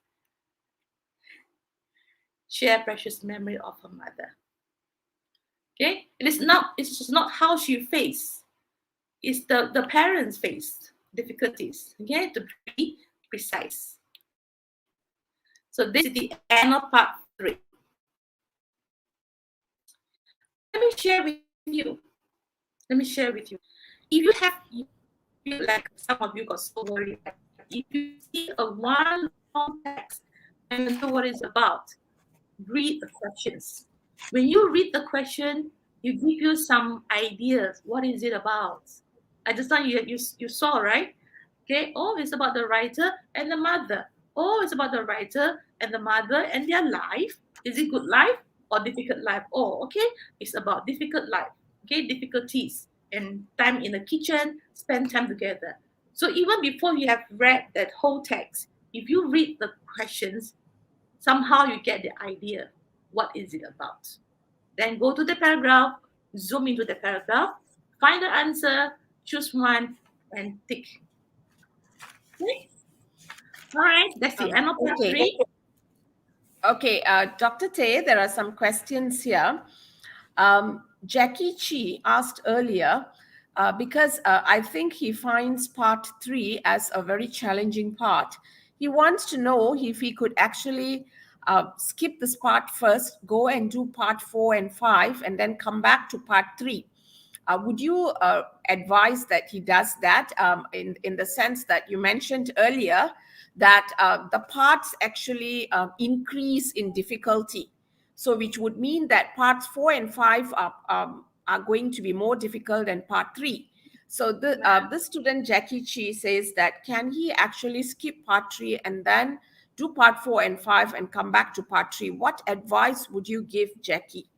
Share precious memory of her mother. Okay, it's just not how she faced. It's the parents faced difficulties. Okay, to be precise. So this is the end of part 3. Let me share with you. If you have, like some of you got so worried, if you see a one long text and you know what it's about, read the questions. When you read the question, you give you some ideas. What is it about? I just thought you saw, right? Okay. Oh, it's about the writer and the mother. Oh, it's about the writer and the mother and their life. Is it good life or difficult life? Oh, okay. It's about difficult life. Okay, difficulties and time in the kitchen, spend time together. So even before you have read that whole text, if you read the questions, somehow you get the idea. What is it about? Then go to the paragraph, zoom into the paragraph, find the answer, choose one, and tick. Okay. All right, that's the end of part 3. Okay, Dr. Tay, there are some questions here. Jackie Chi asked earlier, because I think he finds part 3 as a very challenging part. He wants to know if he could actually skip this part first, go and do part 4 and 5, and then come back to part 3. Would you advise that he does that in the sense that you mentioned earlier that the parts actually increase in difficulty? So which would mean that parts 4 and 5 are going to be more difficult than part 3. So this student, Jackie Chi, says that can he actually skip part 3 and then do part 4 and 5 and come back to part 3? What advice would you give Jackie?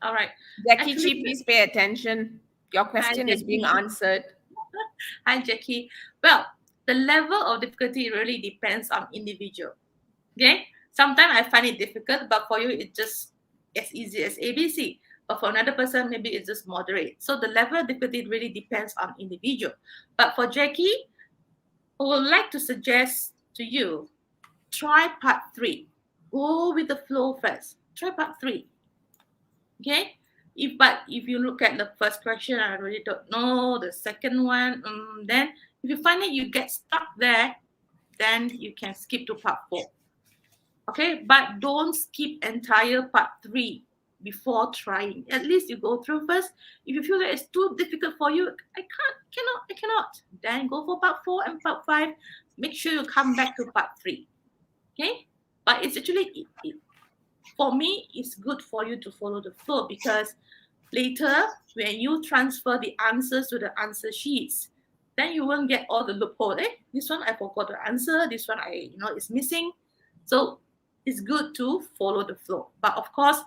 All right. Jackie Chi, please pay attention. Your question is being answered. Hi, Jackie. Well, the level of difficulty really depends on individual. Okay? Sometimes I find it difficult, but for you, it's just as easy as ABC. But for another person, maybe it's just moderate. So the level of difficulty really depends on individual. But for Jackie, I would like to suggest to you, try part 3. Go with the flow first. Try part 3. Okay? If you look at the first question, I really don't know. The second one, then if you find that you get stuck there, then you can skip to part 4. Okay, but don't skip entire part 3 before trying. At least you go through first. If you feel that it's too difficult for you, I cannot. Then go for part 4 and part 5. Make sure you come back to part 3. Okay, but it's actually for me, it's good for you to follow the flow, because later when you transfer the answers to the answer sheets, then you won't get all the loophole. This one I forgot to answer. This one it's missing. So it's good to follow the flow. But of course,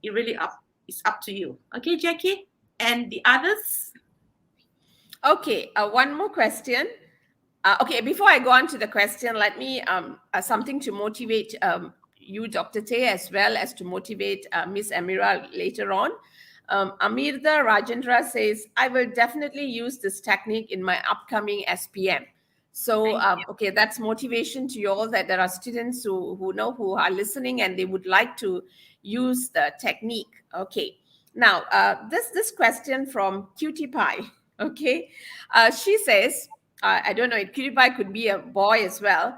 it's up to you. Okay, Jackie? And the others? Okay, one more question. Okay, before I go on to the question, let me something to motivate you, Dr. Tay, as well as to motivate Miss Emira later on. Amirda Rajendra says, I will definitely use this technique in my upcoming SPM. So, okay, that's motivation to you all, that there are students who are listening and they would like to use the technique. Okay, now this question from Cutie Pie. Okay, she says, I don't know, Cutie Pie could be a boy as well,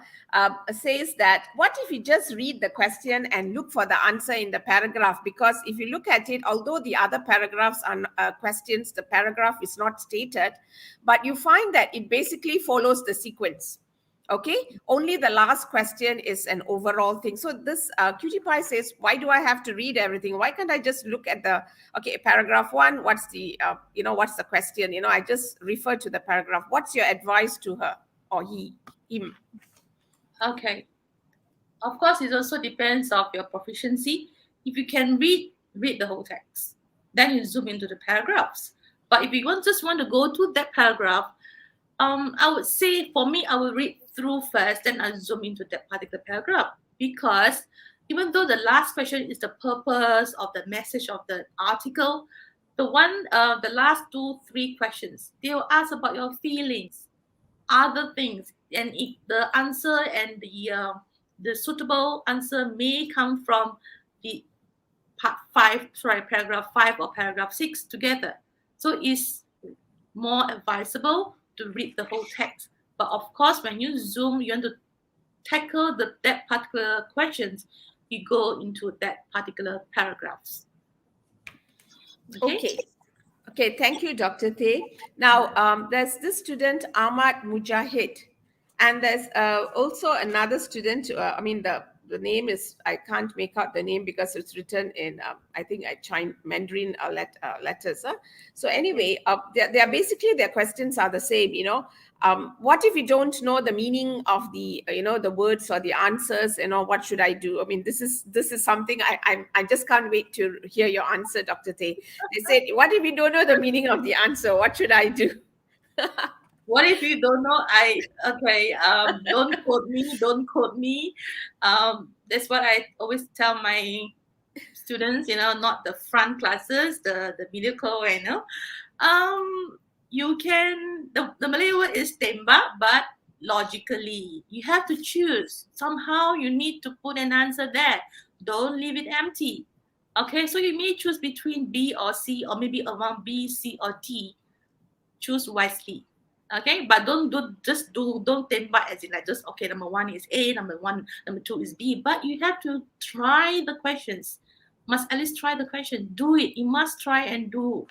says that what if you just read the question and look for the answer in the paragraph? Because if you look at it, although the other paragraphs are questions, the paragraph is not stated, but you find that it basically follows the sequence. Okay, only the last question is an overall thing. So this cutie pie says, why do I have to read everything? Why can't I just look at the, okay, paragraph one, what's the what's the question? I just refer to the paragraph. What's your advice to her or him? Okay. Of course, it also depends of your proficiency. If you can read the whole text. Then you zoom into the paragraphs. But if you just want to go to that paragraph, I would say for me, I will read through first, then I zoom into that particular paragraph. Because even though the last question is the purpose of the message of the article, the last 2, 3 questions, they will ask about your feelings, other things, and if the answer and the suitable answer may come from the paragraph 5 or paragraph 6 together. So it's more advisable to read the whole text. But of course, when you zoom, you want to tackle that particular questions, you go into that particular paragraphs. Okay. Okay, thank you, Dr. Tay. Now, there's this student, Ahmad Mujahid, and there's also another student. The name is, I can't make out the name because it's written in, I think, Mandarin letters. So anyway, they are basically, their questions are the same, what if you don't know the meaning of the the words or the answers, what should I do? I mean, this is something I just can't wait to hear your answer, Dr. Tay. They said, what if you don't know the meaning of the answer? What should I do? What if you don't know? Don't quote me. Don't quote me. That's what I always tell my students. Not the front classes, the middle class. You can. The Malay word is tembak, but logically you have to choose. Somehow you need to put an answer there. Don't leave it empty. Okay, so you may choose between B or C, or maybe around B, C, or D. Choose wisely. Okay, but don't tembak as in like just okay, number 1 is A, number 2 is B, but you have to try the questions. Must at least try the question. Do it. You must try and do.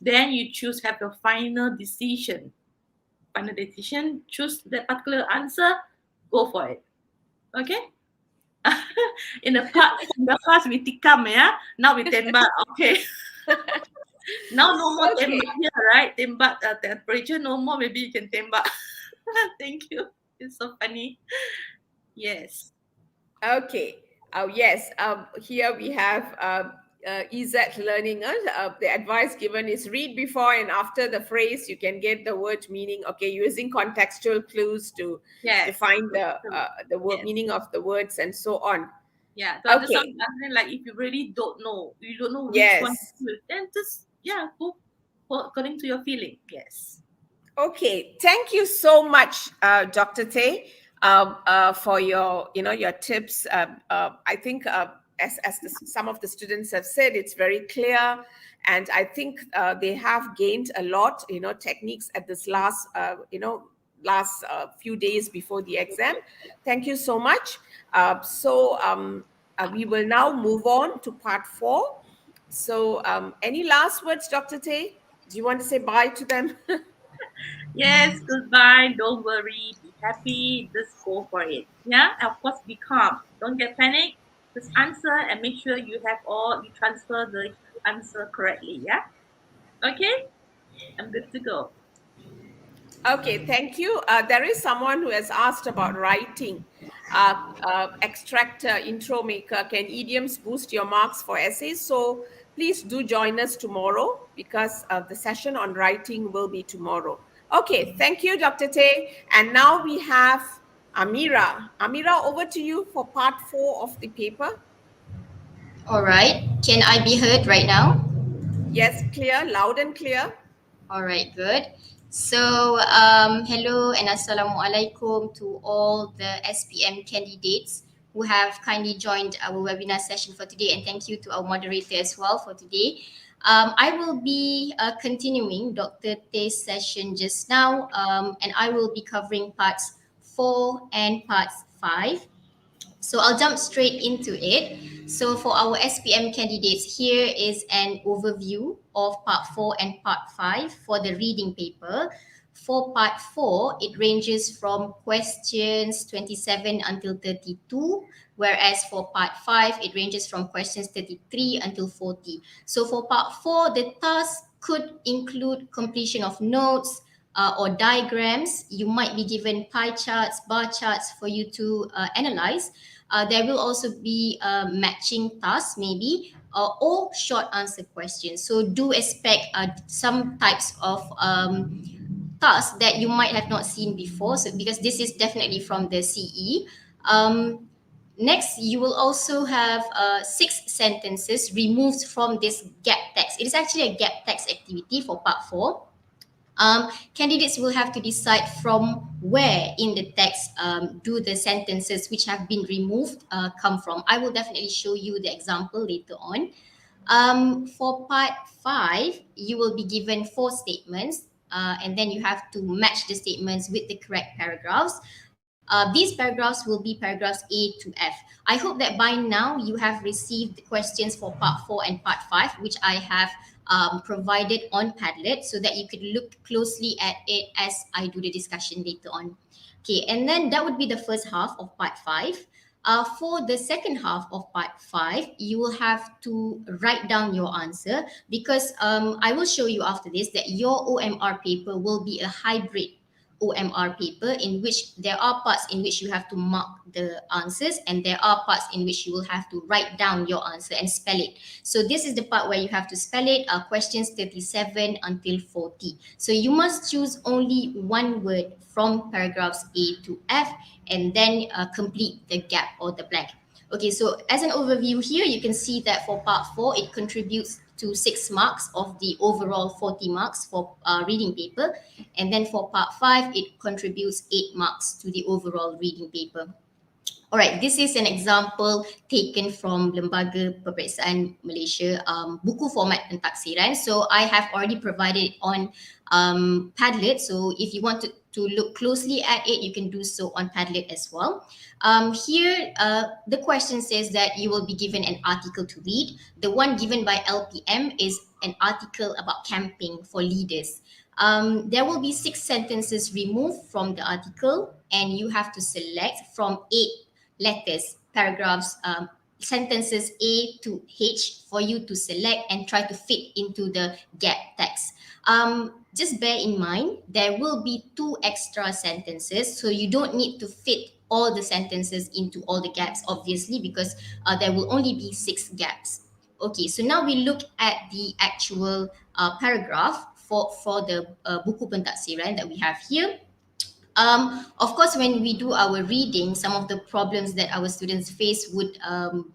Then you choose, have your final decision. Choose that particular answer, go for it. Okay. in the past we tikam, yeah. Now we tembak. Okay. Now no more Okay. tembak here, right? Tembak temperature no more. Maybe you can tembak. Thank you. It's so funny. Yes. Okay. Yes. Here we have EZ Learning. The advice given is read before and after the phrase. You can get the word meaning. Okay, using contextual clues to define the word meaning of the words and so on. Yeah. So okay. Something like if you really don't know, you don't know which one to choose, then just go according to your feeling. Yes. Okay. Thank you so much, Dr. Tay. For your your tips. I think as some of the students have said, it's very clear, and I think they have gained a lot techniques at this last few days before the exam. Thank you so much. We will now move on to part 4. So any last words, Dr. Tay? Do you want to say bye to them? Yes, goodbye. Don't worry. Be happy. Just go for it. Yeah, of course, be calm. Don't get panic. Just answer and make sure you transfer the answer correctly. Yeah. Okay. I'm good to go. Okay, thank you. There is someone who has asked about writing. Extract intro maker. Can idioms boost your marks for essays? So please do join us tomorrow because the session on writing will be tomorrow. Okay, thank you, Dr. Tay. And now we have Emira. Emira, over to you for part 4 of the paper. All right. Can I be heard right now? Yes, clear, loud and clear. All right, good. So, hello and assalamualaikum to all the SPM candidates who have kindly joined our webinar session for today, and thank you to our moderator as well for today. I will be continuing Dr. Tay's session just now, and I will be covering parts 4 and parts 5. So I'll jump straight into it. So for our SPM candidates, here is an overview of part 4 and part 5 for the reading paper. For part 4, it ranges from questions 27 until 32, whereas for part 5, it ranges from questions 33 until 40. So for part 4, the task could include completion of notes or diagrams. You might be given pie charts, bar charts for you to analyze. There will also be matching tasks maybe, or short answer questions. So do expect some types of tasks that you might have not seen before. So because this is definitely from the CE. Next, you will also have 6 sentences removed from this gap text. It is actually a gap text activity for part 4. Candidates will have to decide from where in the text do the sentences which have been removed come from. I will definitely show you the example later on. For part 5, you will be given 4 statements, and then you have to match the statements with the correct paragraphs. These paragraphs will be paragraphs A to F. I hope that by now you have received the questions for part 4 and part 5, which I have provided on Padlet, so that you could look closely at it as I do the discussion later on. Okay, and then that would be the first half of part 5. For the second half of part 5, you will have to write down your answer, because I will show you after this that your OMR paper will be a hybrid OMR paper, in which there are parts in which you have to mark the answers, and there are parts in which you will have to write down your answer and spell it. So this is the part where you have to spell it, questions 37 until 40. So you must choose only one word from paragraphs A to F, and then complete the gap or the blank. Okay, so as an overview here, you can see that for part 4, it contributes to 6 marks of the overall 40 marks for reading paper. And then for part 5, it contributes 8 marks to the overall reading paper. All right, this is an example taken from Lembaga Peperiksaan Malaysia, buku format pentaksiran. So I have already provided it on Padlet. So if you want to look closely at it, you can do so on Padlet as well. Here, the question says that you will be given an article to read. The one given by LPM is an article about camping for leaders. There will be 6 sentences removed from the article, and you have to select from 8 letters, paragraphs, sentences A to H for you to select and try to fit into the gap text. Just bear in mind, there will be 2 extra sentences, so you don't need to fit all the sentences into all the gaps, obviously, because there will only be 6 gaps. Okay, so now we look at the actual paragraph for the buku pentaksiran that we have here. Of course, when we do our reading, some of the problems that our students face would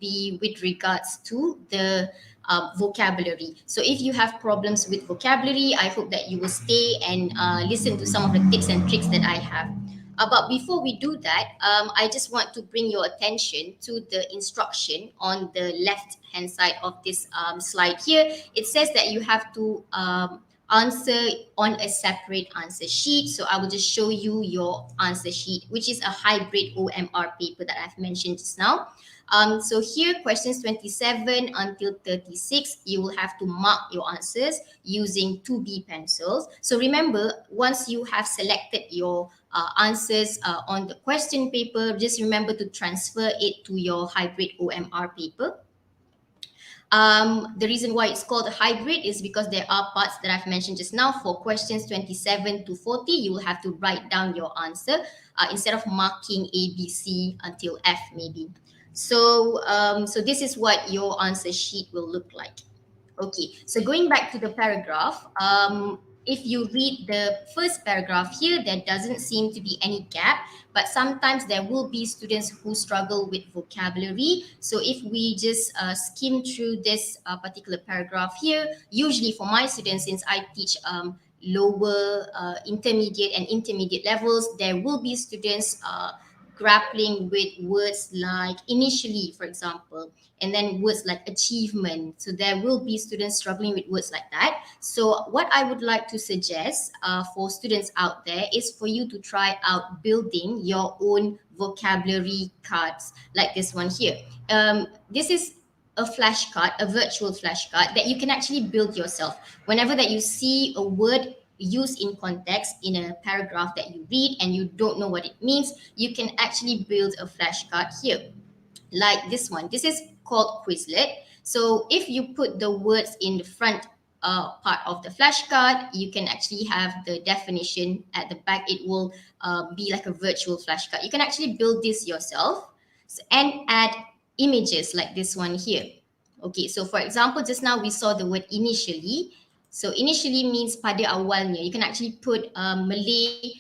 be with regards to the vocabulary. So if you have problems with vocabulary, I hope that you will stay and listen to some of the tips and tricks that I have. But before we do that, I just want to bring your attention to the instruction on the left-hand side of this slide here. It says that you have to answer on a separate answer sheet. So I will just show you your answer sheet, which is a hybrid OMR paper that I've mentioned just now. So here, questions 27 until 36, you will have to mark your answers using 2B pencils. So remember, once you have selected your answers on the question paper, just remember to transfer it to your hybrid OMR paper. The reason why it's called a hybrid is because there are parts that I've mentioned just now. For questions 27 to 40, you will have to write down your answer instead of marking A, B, C until F maybe. So this is what your answer sheet will look like. Okay, so going back to the paragraph, if you read the first paragraph here, there doesn't seem to be any gap, but sometimes there will be students who struggle with vocabulary. So if we just skim through this particular paragraph here, usually for my students, since I teach lower, intermediate and intermediate levels, there will be students grappling with words like initially, for example, and then words like achievement. So there will be students struggling with words like that. So what I would like to suggest for students out there is for you to try out building your own vocabulary cards like this one here. This is a flashcard, a virtual flashcard that you can actually build yourself. Whenever that you see a word used in context in a paragraph that you read and you don't know what it means, you can actually build a flashcard here, like this one. This is called Quizlet. So if you put the words in the front part of the flashcard, you can actually have the definition at the back. It will be like a virtual flashcard. You can actually build this yourself and add images like this one here. Okay, so for example, just now we saw the word initially. So initially means pada awalnya. You can actually put Malay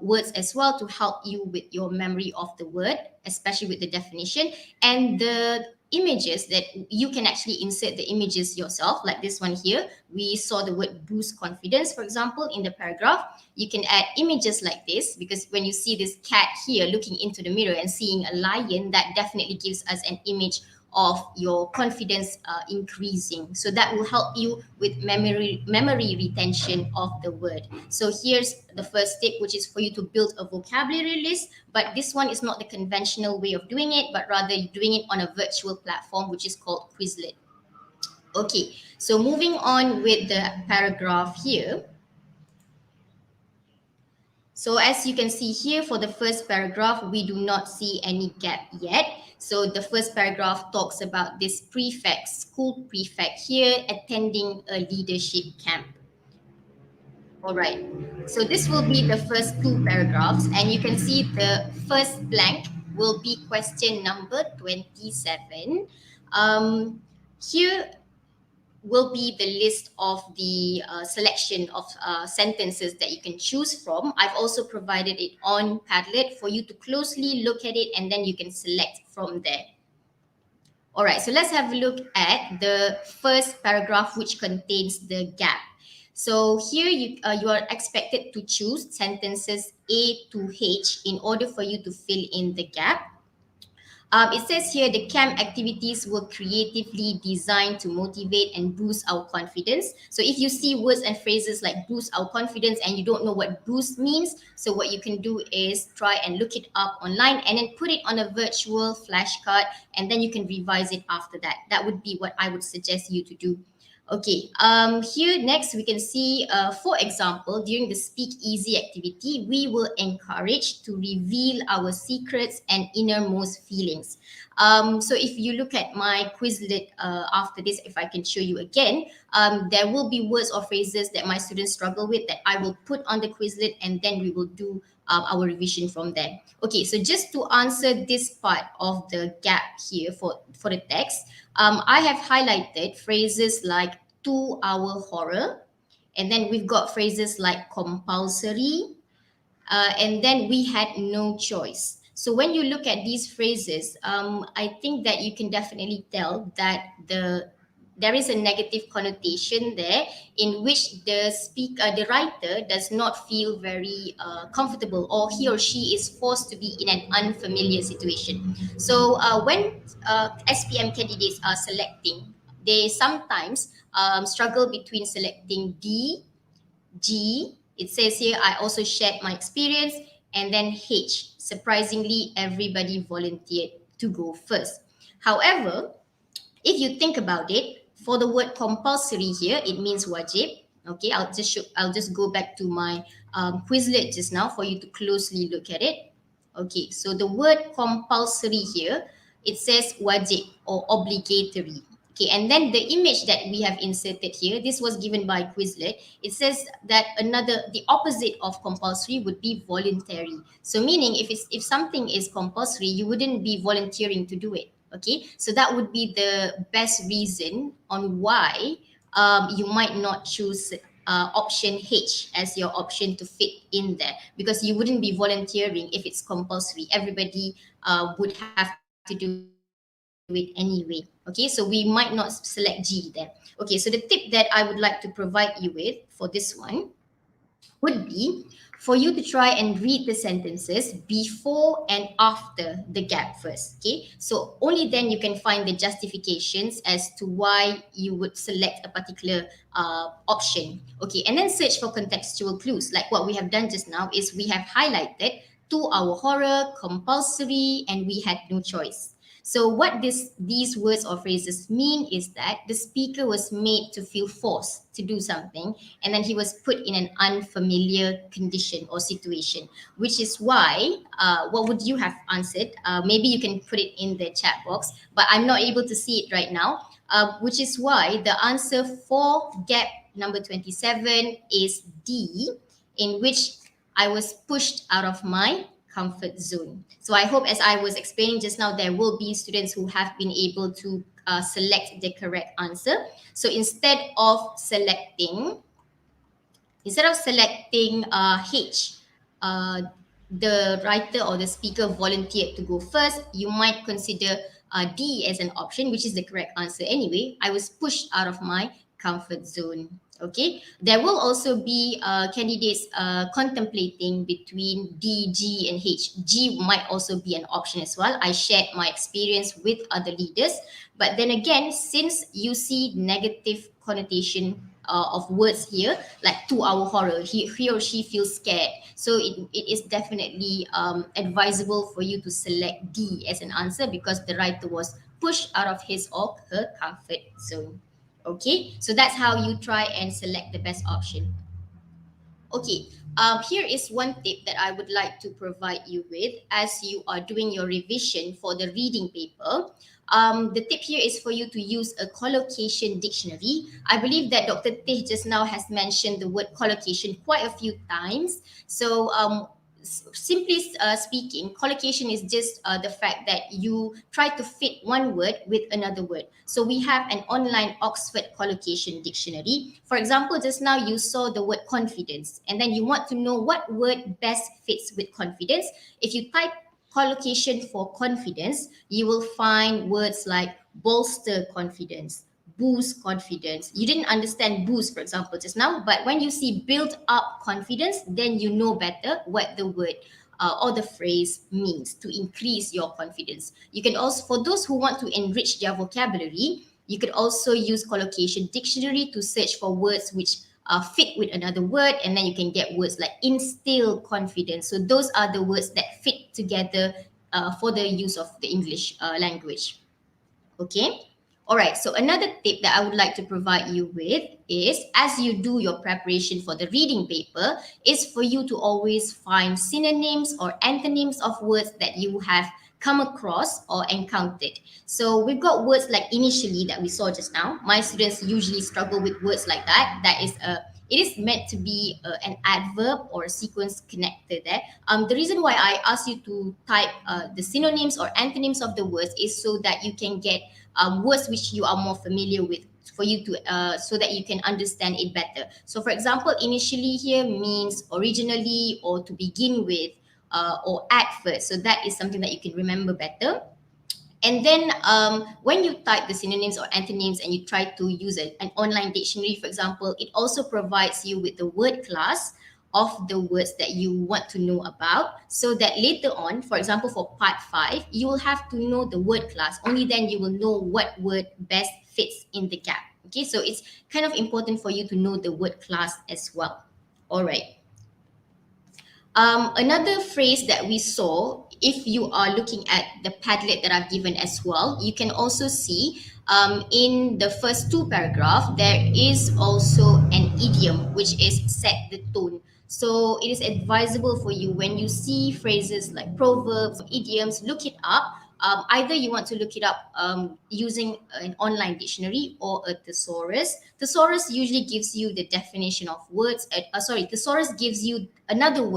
words as well to help you with your memory of the word, especially with the definition. And the images that you can actually insert the images yourself, like this one here. We saw the word boost confidence, for example, in the paragraph. You can add images like this, because when you see this cat here looking into the mirror and seeing a lion, that definitely gives us an image of your confidence increasing. So that will help you with memory retention of the word. So here's the first step, which is for you to build a vocabulary list. But this one is not the conventional way of doing it, but rather doing it on a virtual platform, which is called Quizlet. Okay, so moving on with the paragraph here. So as you can see here, for the first paragraph, we do not see any gap yet. So the first paragraph talks about this prefect, school prefect here attending a leadership camp. All right, so this will be the first two paragraphs, and you can see the first blank will be question number 27. Here will be the list of the selection of sentences that you can choose from. I've also provided it on Padlet for you to closely look at it, and then you can select from there. All right, so let's have a look at the first paragraph, which contains the gap. So here you are expected to choose sentences A to H in order for you to fill in the gap. It says here the camp activities were creatively designed to motivate and boost our confidence. So if you see words and phrases like boost our confidence and you don't know what boost means, so what you can do is try and look it up online and then put it on a virtual flashcard, and then you can revise it after that. That would be what I would suggest you to do. Okay, here next we can see, for example, during the Speak Easy activity, we will encourage to reveal our secrets and innermost feelings. So if you look at my Quizlet after this, if I can show you again, there will be words or phrases that my students struggle with that I will put on the Quizlet, and then we will do our revision from there. Okay, so just to answer this part of the gap here for the text, I have highlighted phrases like to our horror, and then we've got phrases like compulsory, and then we had no choice. So when you look at these phrases, I think that you can definitely tell that there is a negative connotation there, in which the writer does not feel very comfortable, or he or she is forced to be in an unfamiliar situation. So when SPM candidates are selecting, they sometimes struggle between selecting D, G. It says here, I also shared my experience, and then H. Surprisingly, everybody volunteered to go first. However, if you think about it, for the word compulsory here, it means wajib. Okay, I'll just go back to my Quizlet just now for you to closely look at it. Okay, so the word compulsory here, it says wajib or obligatory. Okay, and then the image that we have inserted here, this was given by Quizlet. It says that the opposite of compulsory would be voluntary. So meaning if something is compulsory, you wouldn't be volunteering to do it. Okay, so that would be the best reason on why you might not choose option H as your option to fit in there, because you wouldn't be volunteering if it's compulsory. Everybody would have to do it anyway. Okay, so we might not select G there. Okay, so the tip that I would like to provide you with for this one would be for you to try and read the sentences before and after the gap first. Okay, so only then you can find the justifications as to why you would select a particular option. Okay, and then search for contextual clues. Like what we have done just now is we have highlighted to our horror, compulsory, and we had no choice. So what these words or phrases mean is that the speaker was made to feel forced to do something, and then he was put in an unfamiliar condition or situation, which is why, what would you have answered? Maybe you can put it in the chat box, but I'm not able to see it right now, which is why the answer for gap number 27 is D, in which I was pushed out of my comfort zone. So I hope, as I was explaining just now, there will be students who have been able to select the correct answer. So instead of selecting H, uh, the writer or the speaker volunteered to go first, you might consider D as an option, which is the correct answer anyway. I was pushed out of my comfort zone. Okay, there will also be candidates contemplating between D, G, and H. G might also be an option as well. I shared my experience with other leaders, but then again, since you see negative connotation of words here, like 2 hour horror, he or she feels scared, so it is definitely advisable for you to select D as an answer, because the writer was pushed out of his or her comfort zone. Okay, so that's how you try and select the best option. Okay, here is one tip that I would like to provide you with as you are doing your revision for the reading paper. The tip here is for you to use a collocation dictionary. I believe that Dr. Teh just now has mentioned the word collocation quite a few times. So simply speaking, collocation is just the fact that you try to fit one word with another word. So we have an online Oxford collocation dictionary. For example, just now you saw the word confidence, and then you want to know what word best fits with confidence. If you type collocation for confidence, you will find words like bolster confidence, boost confidence. You didn't understand boost, for example, just now, but when you see build up confidence, then you know better what the word or the phrase means to increase your confidence. You can also, for those who want to enrich their vocabulary, you could also use collocation dictionary to search for words which fit with another word, and then you can get words like instill confidence. So those are the words that fit together for the use of the English language. Okay. All right. So another tip that I would like to provide you with is, as you do your preparation for the reading paper, is for you to always find synonyms or antonyms of words that you have come across or encountered. So we've got words like initially that we saw just now. My students usually struggle with words like that. That is it is meant to be an adverb or a sequence connected there. The reason why I ask you to type the synonyms or antonyms of the words is so that you can get words which you are more familiar with, for you to so that you can understand it better. So for example, initially here means originally or to begin with, or at first. So that is something that you can remember better. And then when you type the synonyms or antonyms and you try to use an online dictionary, for example, it also provides you with the word class of the words that you want to know about, so that later on, for example, for part 5, you will have to know the word class. Only then you will know what word best fits in the gap. Okay, so it's kind of important for you to know the word class as well. All right. Another phrase that we saw, if you are looking at the Padlet that I've given as well, you can also see in the first 2 paragraphs, there is also an idiom, which is set the tone. So it is advisable for you, when you see phrases like proverbs, idioms, look it up. Either you want to look it up using an online dictionary or a thesaurus. Thesaurus usually gives you the definition of words. Thesaurus gives you other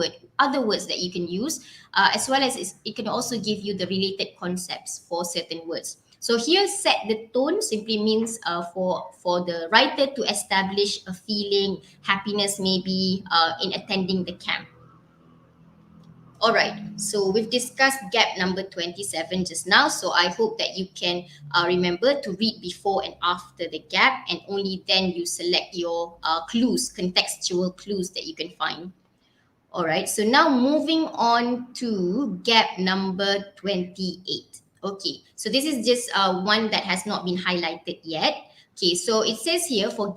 words that you can use, as well as it can also give you the related concepts for certain words. So here, set the tone simply means for the writer to establish a feeling, happiness maybe, in attending the camp. All right, so we've discussed gap number 27 just now. So I hope that you can remember to read before and after the gap, and only then you select your clues, contextual clues that you can find. All right, so now moving on to gap number 28. Okay, so this is just one that has not been highlighted yet. Okay, so it says here for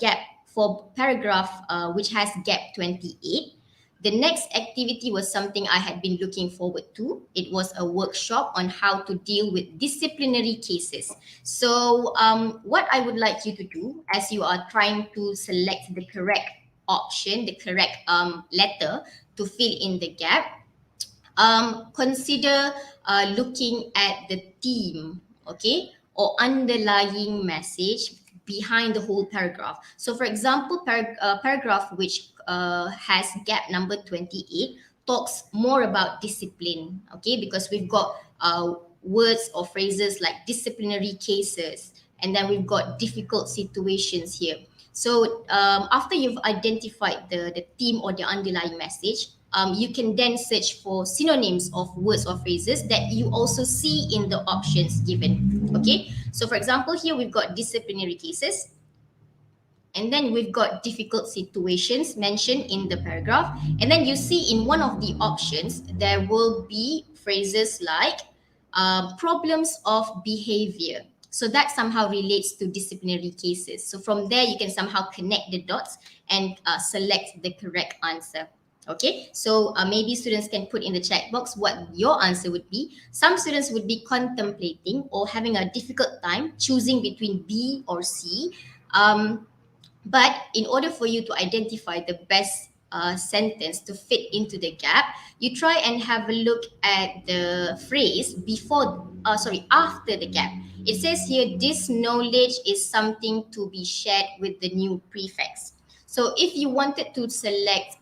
paragraph which has gap 28, The next activity was something I had been looking forward to. It was a workshop on how to deal with disciplinary cases. So what I would like you to do as you are trying to select the correct option, the correct letter to fill in the gap, consider looking at the theme, okay, or underlying message behind the whole paragraph. So, for example, paragraph which has gap number 28 talks more about discipline, okay, because we've got words or phrases like disciplinary cases, and then we've got difficult situations here. So after you've identified the theme or the underlying message, you can then search for synonyms of words or phrases that you also see in the options given. Okay, so for example, here we've got disciplinary cases, and then we've got difficult situations mentioned in the paragraph. And then you see in one of the options, there will be phrases like problems of behavior. So that somehow relates to disciplinary cases. So from there, you can somehow connect the dots and select the correct answer. Okay, so maybe students can put in the chat box what your answer would be. Some students would be contemplating or having a difficult time choosing between B or C. But in order for you to identify the best sentence to fit into the gap, you try and have a look at the phrase after the gap. It says here, this knowledge is something to be shared with the new prefects. So if you wanted to select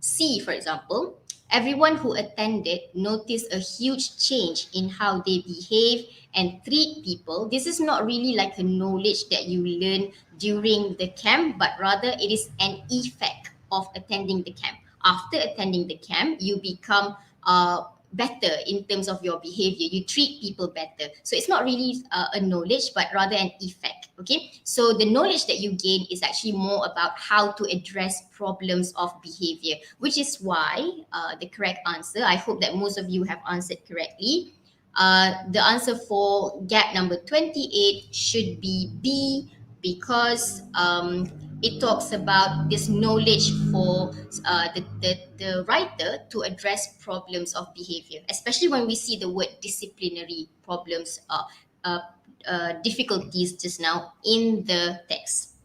C, for example, everyone who attended noticed a huge change in how they behave and treat people. This is not really like a knowledge that you learn during the camp, but rather it is an effect of attending the camp. After attending the camp, you become better in terms of your behavior. You treat people better. So it's not really a knowledge, but rather an effect. Okay. So the knowledge that you gain is actually more about how to address problems of behavior, which is why the correct answer, I hope that most of you have answered correctly. The answer for gap number 28 should be B, because it talks about this knowledge for the writer to address problems of behavior, especially when we see the word disciplinary problems, difficulties just now in the text.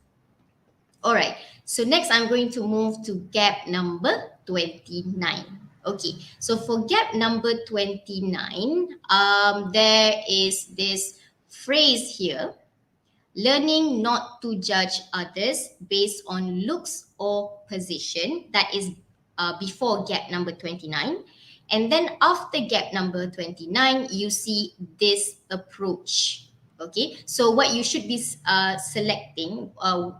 All right, so next I'm going to move to gap number 29. Okay, so for gap number 29, there is this phrase here: learning not to judge others based on looks or position. That is before gap number 29. And then after gap number 29, you see this approach. Okay, so what you should be selecting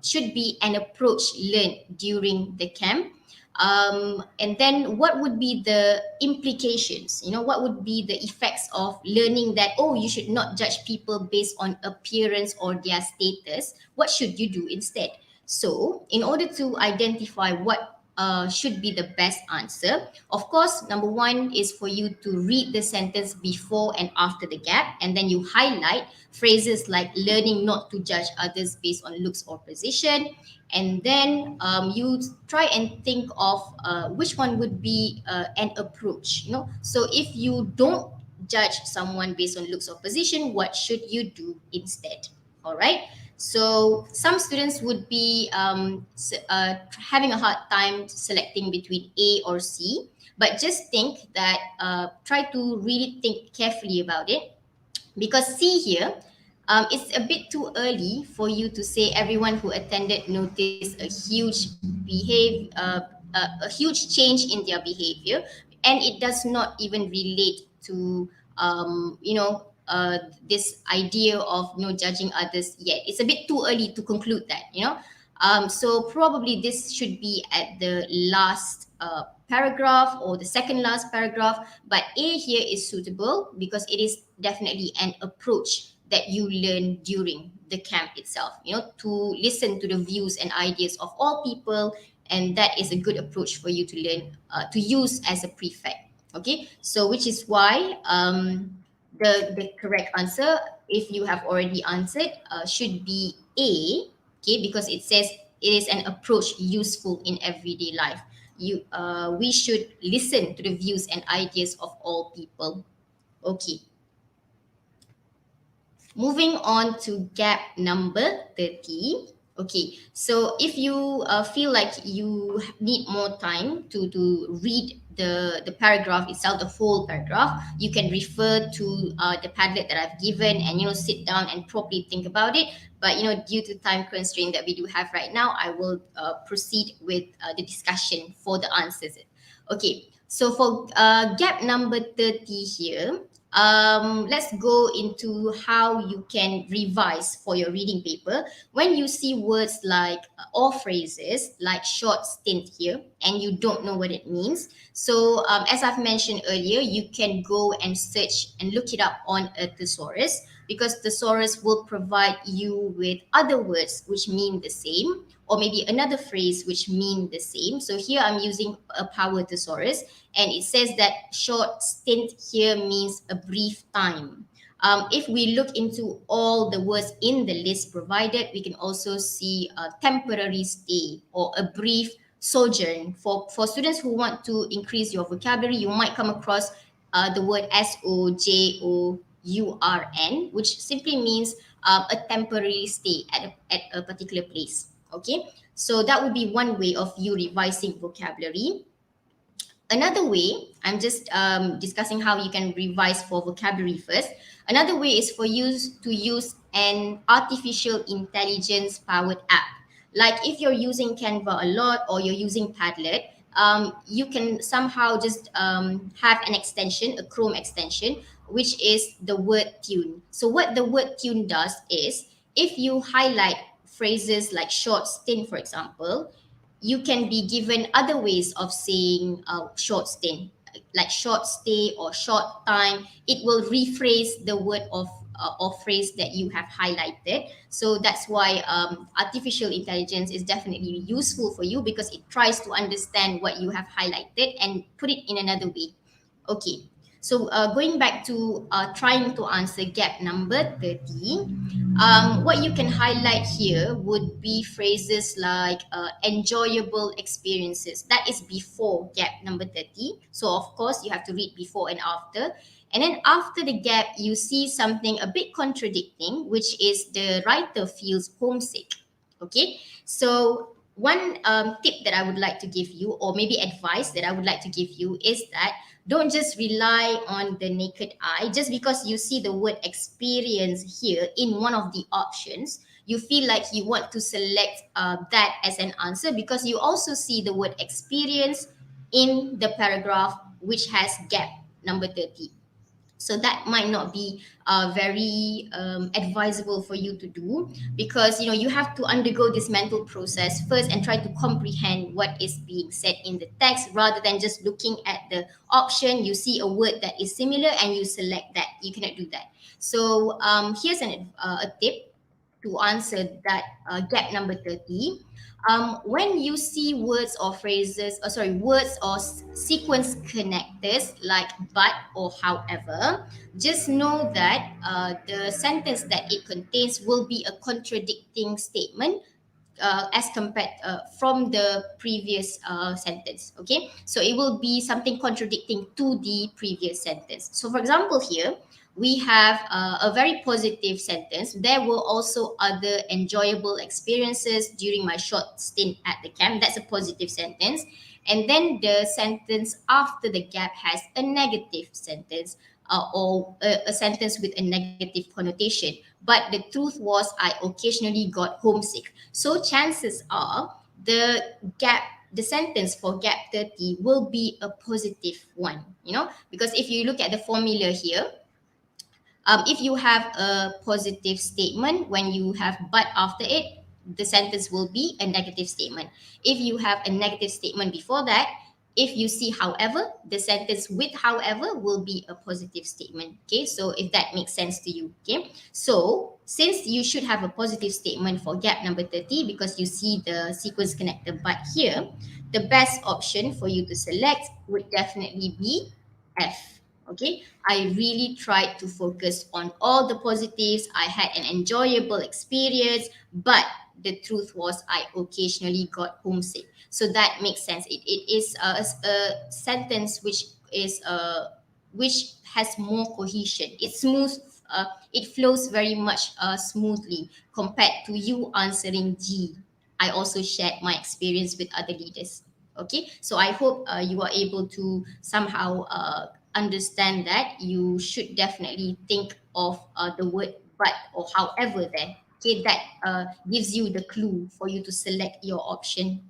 should be an approach learned during the camp. And then what would be the implications? What would be the effects of learning that, oh, you should not judge people based on appearance or their status? What should you do instead? So in order to identify what should be the best answer, of course, number one is for you to read the sentence before and after the gap, and then you highlight phrases like learning not to judge others based on looks or position. And then you try and think of which one would be an approach. So if you don't judge someone based on looks or position, what should you do instead? All right. So some students would be having a hard time selecting between A or C, but just think that try to really think carefully about it, because C here, it's a bit too early for you to say everyone who attended noticed a huge change in their behavior, and it does not even relate to this idea of judging others yet. It's a bit too early to conclude that. So probably this should be at the last paragraph or the second last paragraph, but A here is suitable because it is definitely an approach that you learn during the camp itself, to listen to the views and ideas of all people, and that is a good approach for you to learn, to use as a prefect. Okay, so which is why the correct answer, if you have already answered, should be A, okay, because it says it is an approach useful in everyday life. we should listen to the views and ideas of all people. Okay. Moving on to gap number 30. Okay, so if you feel like you need more time to read the paragraph itself, the whole paragraph, you can refer to the Padlet that I've given and, sit down and properly think about it. But, due to time constraint that we do have right now, I will proceed with the discussion for the answers. Okay, so for gap number 30 here, let's go into how you can revise for your reading paper. When you see words like or phrases like short stint here and you don't know what it means, so as I've mentioned earlier, you can go and search and look it up on a thesaurus, because thesaurus will provide you with other words which mean the same, or maybe another phrase which mean the same. So here I'm using a power thesaurus, and it says that short stint here means a brief time. If we look into all the words in the list provided, we can also see a temporary stay or a brief sojourn. For students who want to increase your vocabulary, you might come across the word sojourn, which simply means a temporary stay at a particular place. Okay, so that would be one way of you revising vocabulary. Another way, I'm just discussing how you can revise for vocabulary first. Another way is for you to use an artificial intelligence powered app. Like if you're using Canva a lot or you're using Padlet, you can somehow just have an extension, a Chrome extension, which is the word tune. So what the word tune does is, if you highlight phrases like short stint, for example, you can be given other ways of saying short stint, like short stay or short time. It will rephrase the word of or phrase that you have highlighted. So that's why artificial intelligence is definitely useful for you, because it tries to understand what you have highlighted and put it in another way. Okay, so going back to trying to answer gap number 30, what you can highlight here would be phrases like enjoyable experiences. That is before gap number 30. So of course, you have to read before and after. And then after the gap, you see something a bit contradicting, which is the writer feels homesick. Okay, so one tip that I would like to give you, or maybe advice that I would like to give you, is that don't just rely on the naked eye. Just because you see the word experience here in one of the options, you feel like you want to select that as an answer, because you also see the word experience in the paragraph which has gap number 30. So that might not be very advisable for you to do, because you have to undergo this mental process first and try to comprehend what is being said in the text, rather than just looking at the option. You see a word that is similar and you select that. You cannot do that. So here's a tip to answer that gap number 30. When you see words or phrases, words or sequence connectors like but or however, just know that the sentence that it contains will be a contradicting statement as compared from the previous sentence. Okay, so it will be something contradicting to the previous sentence. So for example, here we have a very positive sentence. There were also other enjoyable experiences during my short stint at the camp. That's a positive sentence. And then the sentence after the gap has a negative sentence, or a sentence with a negative connotation. But the truth was, I occasionally got homesick. So chances are the sentence for gap 30 will be a positive one, because if you look at the formula here, if you have a positive statement, when you have but after it, the sentence will be a negative statement. If you have a negative statement before that, if you see however, the sentence with however will be a positive statement. Okay, so if that makes sense to you. Okay, so since you should have a positive statement for gap number 30, because you see the sequence connector but here, the best option for you to select would definitely be F. Okay, I really tried to focus on all the positives. I had an enjoyable experience, but the truth was I occasionally got homesick. So that makes sense. It is a sentence which has more cohesion. It's smooth. It flows very much smoothly compared to you answering G. I also shared my experience with other leaders. Okay, so I hope you are able to somehow understand that you should definitely think of the word but or however there. Okay, that gives you the clue for you to select your option.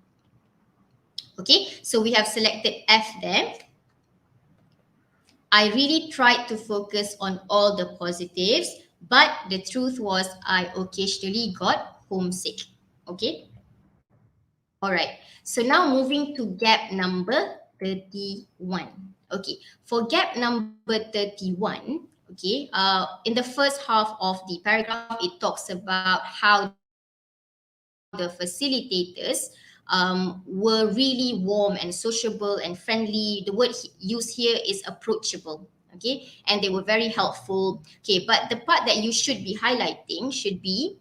Okay, so we have selected F there. I really tried to focus on all the positives, but the truth was I occasionally got homesick. Okay, all right. So now moving to gap number 31. Okay, for gap number 31, okay, in the first half of the paragraph, it talks about how the facilitators were really warm and sociable and friendly. The word used here is approachable. Okay, and they were very helpful. Okay, but the part that you should be highlighting should be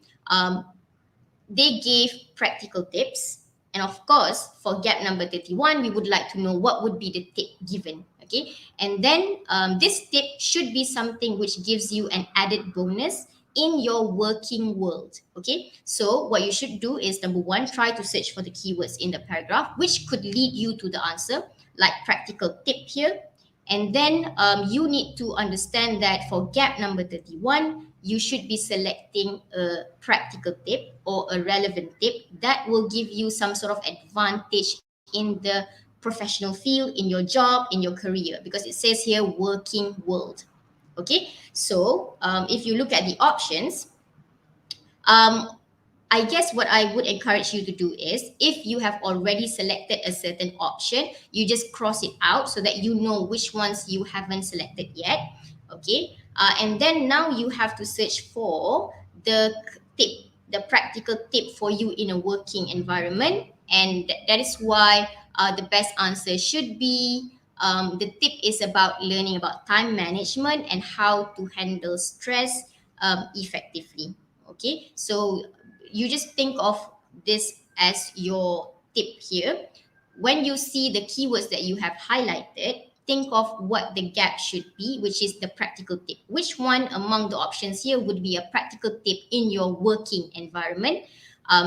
they gave practical tips. And of course, for gap number 31, we would like to know what would be the tip given. Okay. And then this tip should be something which gives you an added bonus in your working world. Okay. So what you should do is number one, try to search for the keywords in the paragraph, which could lead you to the answer, like practical tip here. And then you need to understand that for gap number 31, you should be selecting a practical tip or a relevant tip that will give you some sort of advantage in the professional field, in your job, in your career, because it says here working world. Okay, so if you look at the options, um, I guess what I would encourage you to do is if you have already selected a certain option, you just cross it out so that you know which ones you haven't selected yet. Okay. And then now you have to search for the tip, the practical tip for you in a working environment. And that is why the best answer should be the tip is about learning about time management and how to handle stress effectively. Okay. So you just think of this as your tip here. When you see the keywords that you have highlighted, think of what the gap should be, which is the practical tip. Which one among the options here would be a practical tip in your working environment?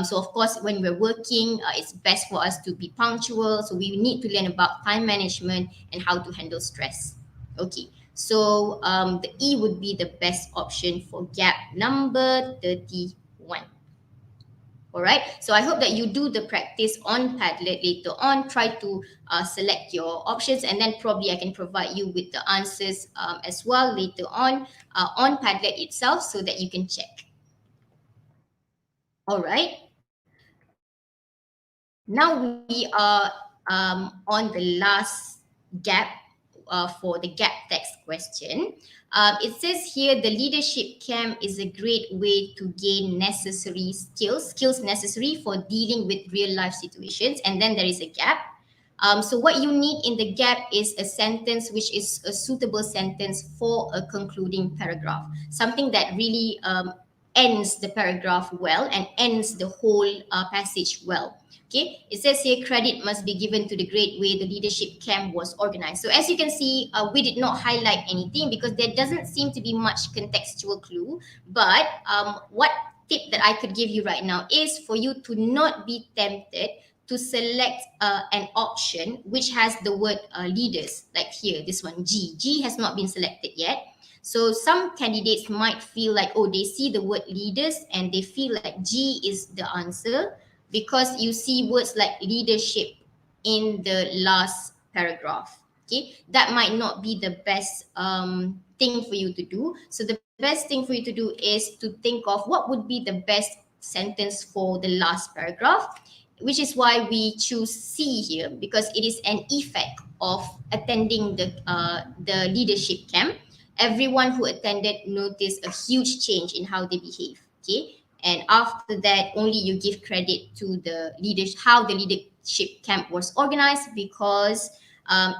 So of course, when we're working, it's best for us to be punctual. So we need to learn about time management and how to handle stress. Okay, so the E would be the best option for gap number 31. All right, so I hope that you do the practice on Padlet later on. Try to select your options, and then probably I can provide you with the answers as well later on Padlet itself so that you can check. All right, now we are on the last gap for the gap text question. It says here the leadership camp is a great way to gain necessary skills necessary for dealing with real life situations. And then there is a gap. So what you need in the gap is a sentence which is a suitable sentence for a concluding paragraph, something that really ends the paragraph well and ends the whole passage well. Okay, it says here credit must be given to the great way the leadership camp was organized. So as you can see, we did not highlight anything because there doesn't seem to be much contextual clue. But what tip that I could give you right now is for you to not be tempted to select an option which has the word leaders, like here, this one, G. G has not been selected yet. So some candidates might feel like, oh, they see the word leaders and they feel like G is the answer, because you see words like leadership in the last paragraph. Okay, that might not be the best thing for you to do. So the best thing for you to do is to think of what would be the best sentence for the last paragraph, which is why we choose C here, because it is an effect of attending the leadership camp. Everyone who attended noticed a huge change in how they behave. Okay, and after that only you give credit to the leaders, how the leadership camp was organized, because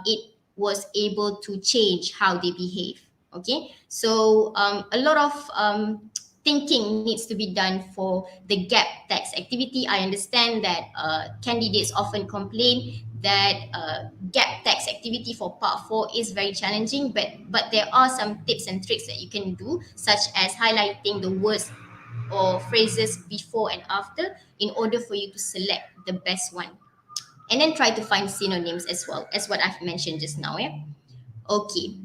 it was able to change how they behave. Okay, so a lot of thinking needs to be done for the gap text activity. I understand that candidates often complain that gap text activity for part 4 is very challenging, but there are some tips and tricks that you can do, such as highlighting the words or phrases before and after in order for you to select the best one. And then try to find synonyms as well as what I've mentioned just now. Yeah. Okay.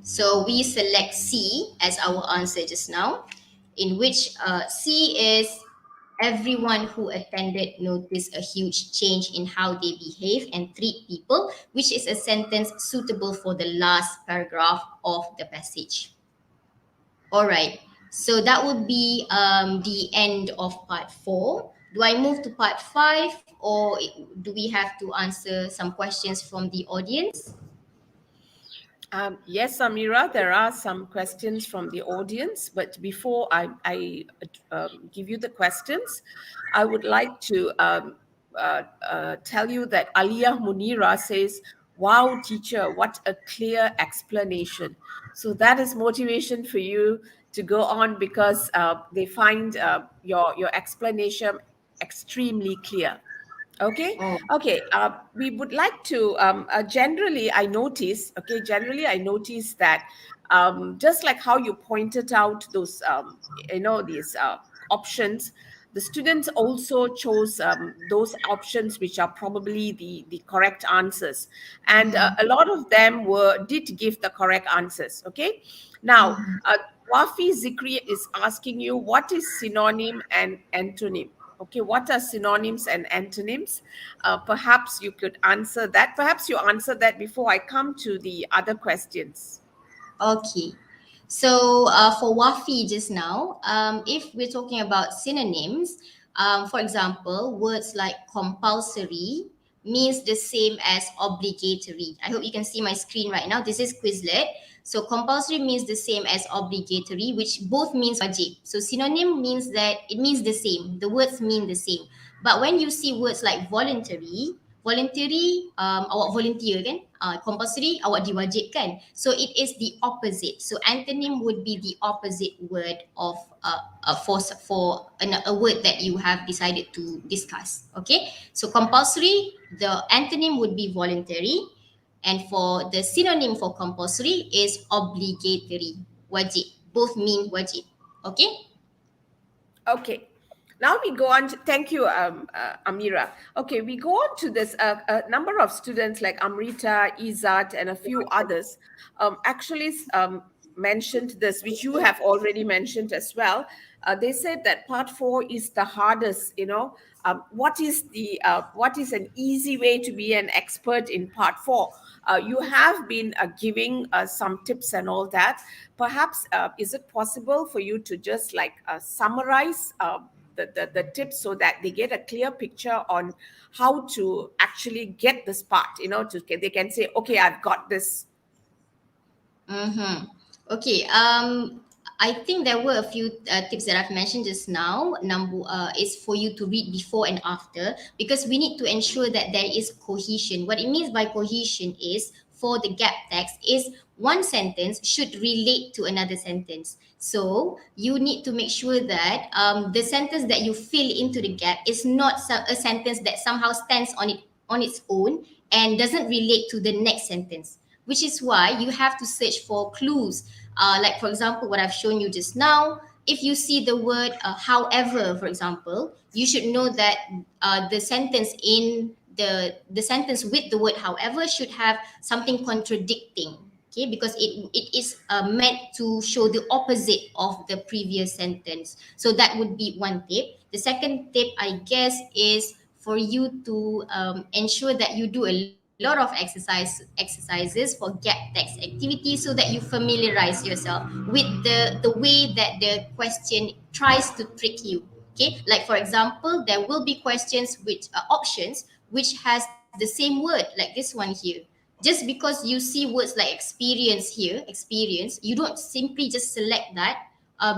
So we select C as our answer just now, in which C is everyone who attended noticed a huge change in how they behave and treat people, which is a sentence suitable for the last paragraph of the passage. All right. So that would be the end of part 4. Do I move to part 5, or do we have to answer some questions from the audience? Yes, Amira, there are some questions from the audience, but before I give you the questions, I would like to tell you that Aliyah Munira says, "Wow, teacher, what a clear explanation." So that is motivation for you to go on, because they find your explanation extremely clear. Okay, Oh. okay. We would like to generally I notice that just like how you pointed out those these options, the students also chose those options which are probably the correct answers, and Mm-hmm. a lot of them did give the correct answers. Okay, now Mm-hmm. Wafi Zikri is asking you, what is synonym and antonym? Okay, what are synonyms and antonyms? Perhaps you could answer that. Perhaps you answer that before I come to the other questions. Okay. So for Wafi just now, if we're talking about synonyms, for example, words like compulsory means the same as obligatory. I hope you can see my screen right now. This is Quizlet. So compulsory means the same as obligatory, which both means wajib. So synonym means that it means the same. The words mean the same. But when you see words like voluntary, awak volunteer kan, compulsory awak diwajibkan, so it is the opposite. So antonym would be the opposite word of a word that you have decided to discuss. Okay, so compulsory, the antonym would be voluntary, and for the synonym for compulsory is obligatory, wajib. Both mean wajib. Okay. Okay. Now we go on to, thank you, Amira. Okay, we go on to this. A number of students like Amrita, Izat, and a few others actually mentioned this, which you have already mentioned as well. They said that part 4 is the hardest. What is an easy way to be an expert in part 4? You have been giving some tips and all that. Perhaps is it possible for you to just like summarize the tips so that they get a clear picture on how to actually get this part, they can say, okay, I've got this. Mm-hmm. Okay. I think there were a few tips that I've mentioned just now. Number is for you to read before and after, because we need to ensure that there is cohesion. What it means by cohesion is, for the gap text, is one sentence should relate to another sentence. So you need to make sure that the sentence that you fill into the gap is not a sentence that somehow stands on its own and doesn't relate to the next sentence, which is why you have to search for clues. Like, for example, what I've shown you just now. If you see the word however, for example, you should know that the sentence in the sentence with the word however should have something contradicting. Okay, because it is meant to show the opposite of the previous sentence. So that would be one tip. The second tip, I guess, is for you to ensure that you do a lot of exercises for gap text activity, so that you familiarize yourself with the way that the question tries to trick you. Okay, like for example, there will be questions which options which has the same word like this one here. Just because you see words like experience here, experience, you don't simply just select that,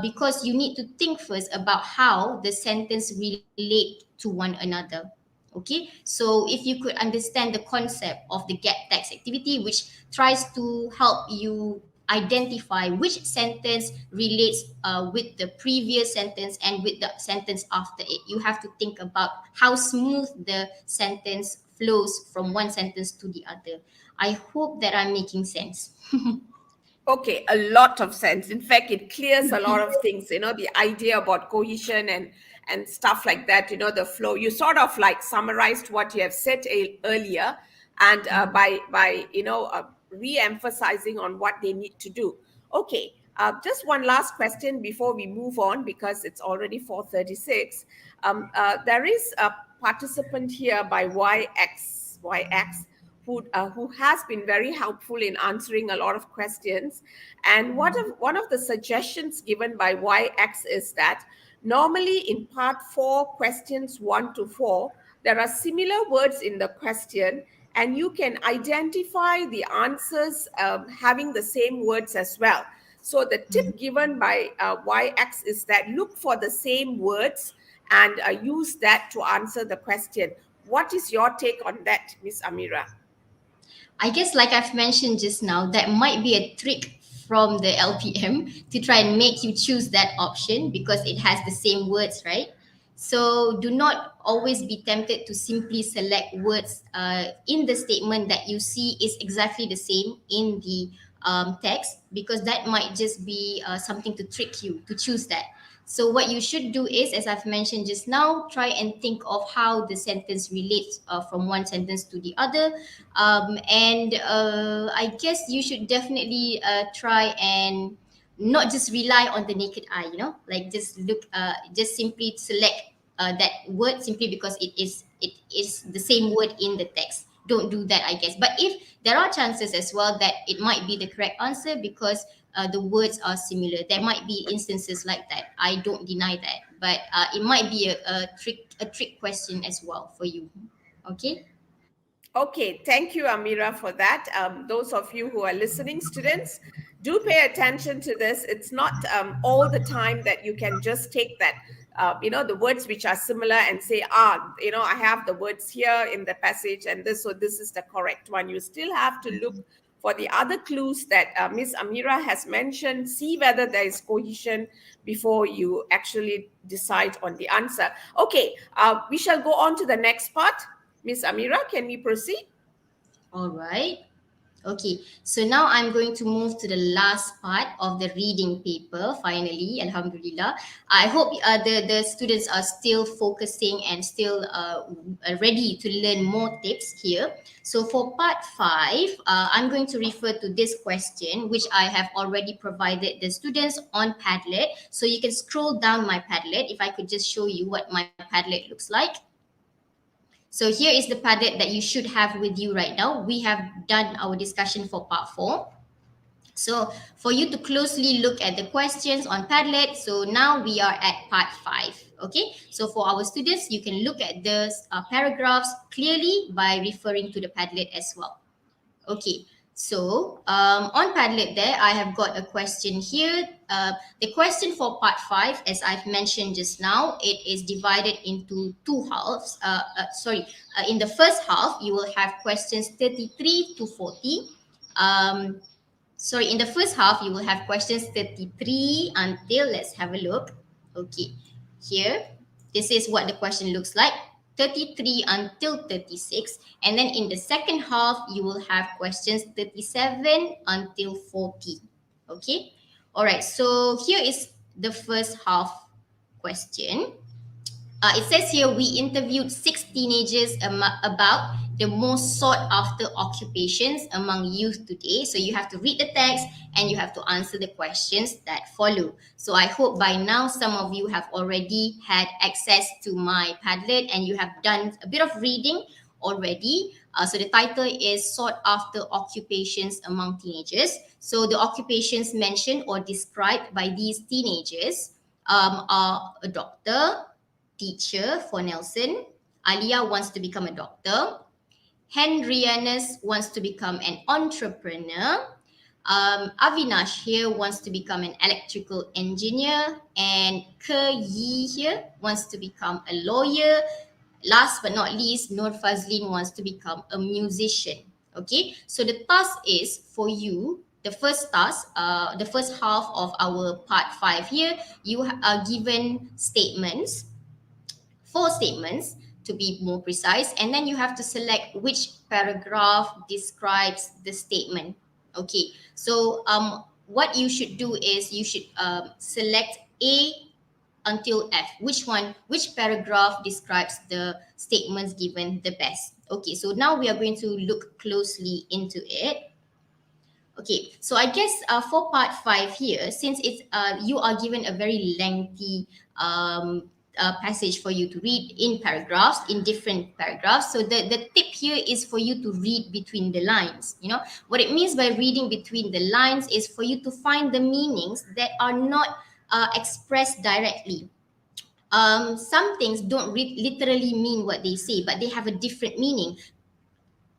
because you need to think first about how the sentence relate to one another. Okay, so if you could understand the concept of the get text activity, which tries to help you identify which sentence relates with the previous sentence and with the sentence after it. You have to think about how smooth the sentence flows from one sentence to the other. I hope that I'm making sense. Okay, a lot of sense. In fact, it clears a lot of things, the idea about cohesion and stuff like that, the flow. You sort of like summarized what you have said earlier, and by re-emphasizing on what they need to do. Okay, just one last question before we move on, because it's already 4:36. There is a participant here by YX, who has been very helpful in answering a lot of questions. And one of the suggestions given by YX is that normally in part 4, questions 1 to 4, there are similar words in the question, and you can identify the answers having the same words as well. So the tip given by YX is that look for the same words and use that to answer the question. What is your take on that, Miss Emira? I guess, like I've mentioned just now, that might be a trick from the LPM to try and make you choose that option because it has the same words, right? So do not always be tempted to simply select words in the statement that you see is exactly the same in the text, because that might just be something to trick you to choose that. So what you should do is, as I've mentioned just now, try and think of how the sentence relates from one sentence to the other. And I guess you should definitely try and not just rely on the naked eye, like just simply select that word simply because it is the same word in the text. Don't do that, I guess. But if there are chances as well that it might be the correct answer because the words are similar, there might be instances like that. I don't deny that, but it might be a trick question as well for you. Okay. Okay, thank you, Emira, for that. Those of you who are listening, students, do pay attention to this. It's not all the time that you can just take that, the words which are similar and say, I have the words here in the passage and so this is the correct one. You still have to look for the other clues that Miss Emira has mentioned, see whether there is cohesion before you actually decide on the answer. Okay, we shall go on to the next part. Miss Emira, can we proceed? All right. Okay, so now I'm going to move to the last part of the reading paper, finally, Alhamdulillah. I hope the students are still focusing and still ready to learn more tips here. So for part 5, I'm going to refer to this question, which I have already provided the students on Padlet. So you can scroll down my Padlet. If I could just show you what my Padlet looks like. So here is the Padlet that you should have with you right now. We have done our discussion for part 4. So for you to closely look at the questions on Padlet, so now we are at part 5. Okay, so for our students, you can look at the paragraphs clearly by referring to the Padlet as well. Okay, so on Padlet there, I have got a question here. The question for part 5, as I've mentioned just now, it is divided into two halves. In the first half, you will have questions 33 to 40. In the first half, you will have questions 33 until, let's have a look. Okay, here, this is what the question looks like. 33 until 36, and then in the second half you will have questions 37 until 40. Okay, all right, so here is the first half question. It says here we interviewed 6 teenagers about the most sought after occupations among youth today. So you have to read the text and you have to answer the questions that follow. So I hope by now some of you have already had access to my Padlet and you have done a bit of reading already. So the title is Sought After Occupations Among Teenagers. So the occupations mentioned or described by these teenagers are a doctor, teacher for Nelson. Alia wants to become a doctor. Henrianus wants to become an entrepreneur. Avinash here wants to become an electrical engineer. And Ke Yi here wants to become a lawyer. Last but not least, Nur Fazlin wants to become a musician. Okay, so the task is for you, the first task, the first half of our part 5 here, you are given statements, 4 statements to be more precise, and then you have to select which paragraph describes the statement. Okay, so what you should do is you should select A until F. Which paragraph describes the statements given the best? Okay, so now we are going to look closely into it. Okay, so I guess for part 5 here, since it's you are given a very lengthy passage for you to read in paragraphs, in different paragraphs. So the tip here is for you to read between the lines. You know, what it means by reading between the lines is for you to find the meanings that are not expressed directly. Some things don't literally mean what they say, but they have a different meaning.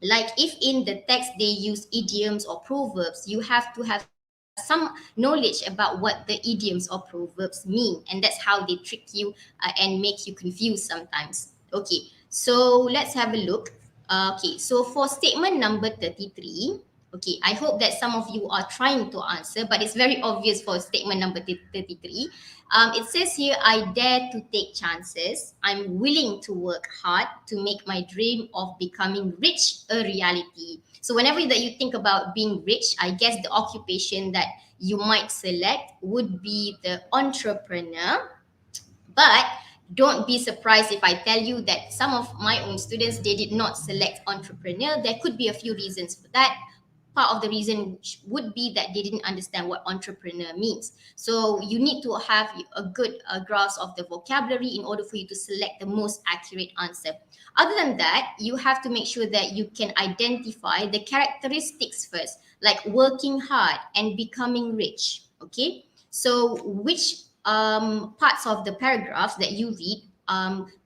Like if in the text they use idioms or proverbs, you have to have some knowledge about what the idioms or proverbs mean, and that's how they trick you and make you confused sometimes. Okay, so let's have a look. Okay, so for statement number 33, okay, I hope that some of you are trying to answer, but it's very obvious for statement number 33. It says here, I dare to take chances. I'm willing to work hard to make my dream of becoming rich a reality. So whenever that you think about being rich, I guess the occupation that you might select would be the entrepreneur. But don't be surprised if I tell you that some of my own students, they did not select entrepreneur. There could be a few reasons for that. Part of the reason would be that they didn't understand what entrepreneur means. So you need to have a good grasp of the vocabulary in order for you to select the most accurate answer. Other than that, you have to make sure that you can identify the characteristics first, like working hard and becoming rich. Okay, so which parts of the paragraphs that you read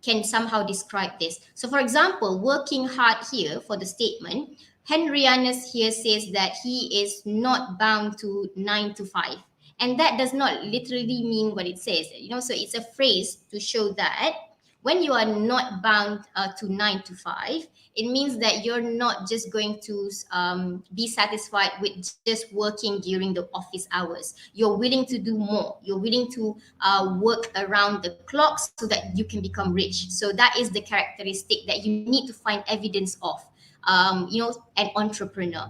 can somehow describe this. So for example, working hard here for the statement, Henrianus here says that he is not bound to 9 to 5. And that does not literally mean what it says, you know, so it's a phrase to show that when you are not bound to 9 to 5, it means that you're not just going to be satisfied with just working during the office hours. You're willing to do more. You're willing to work around the clock so that you can become rich. So that is the characteristic that you need to find evidence of. You know, an entrepreneur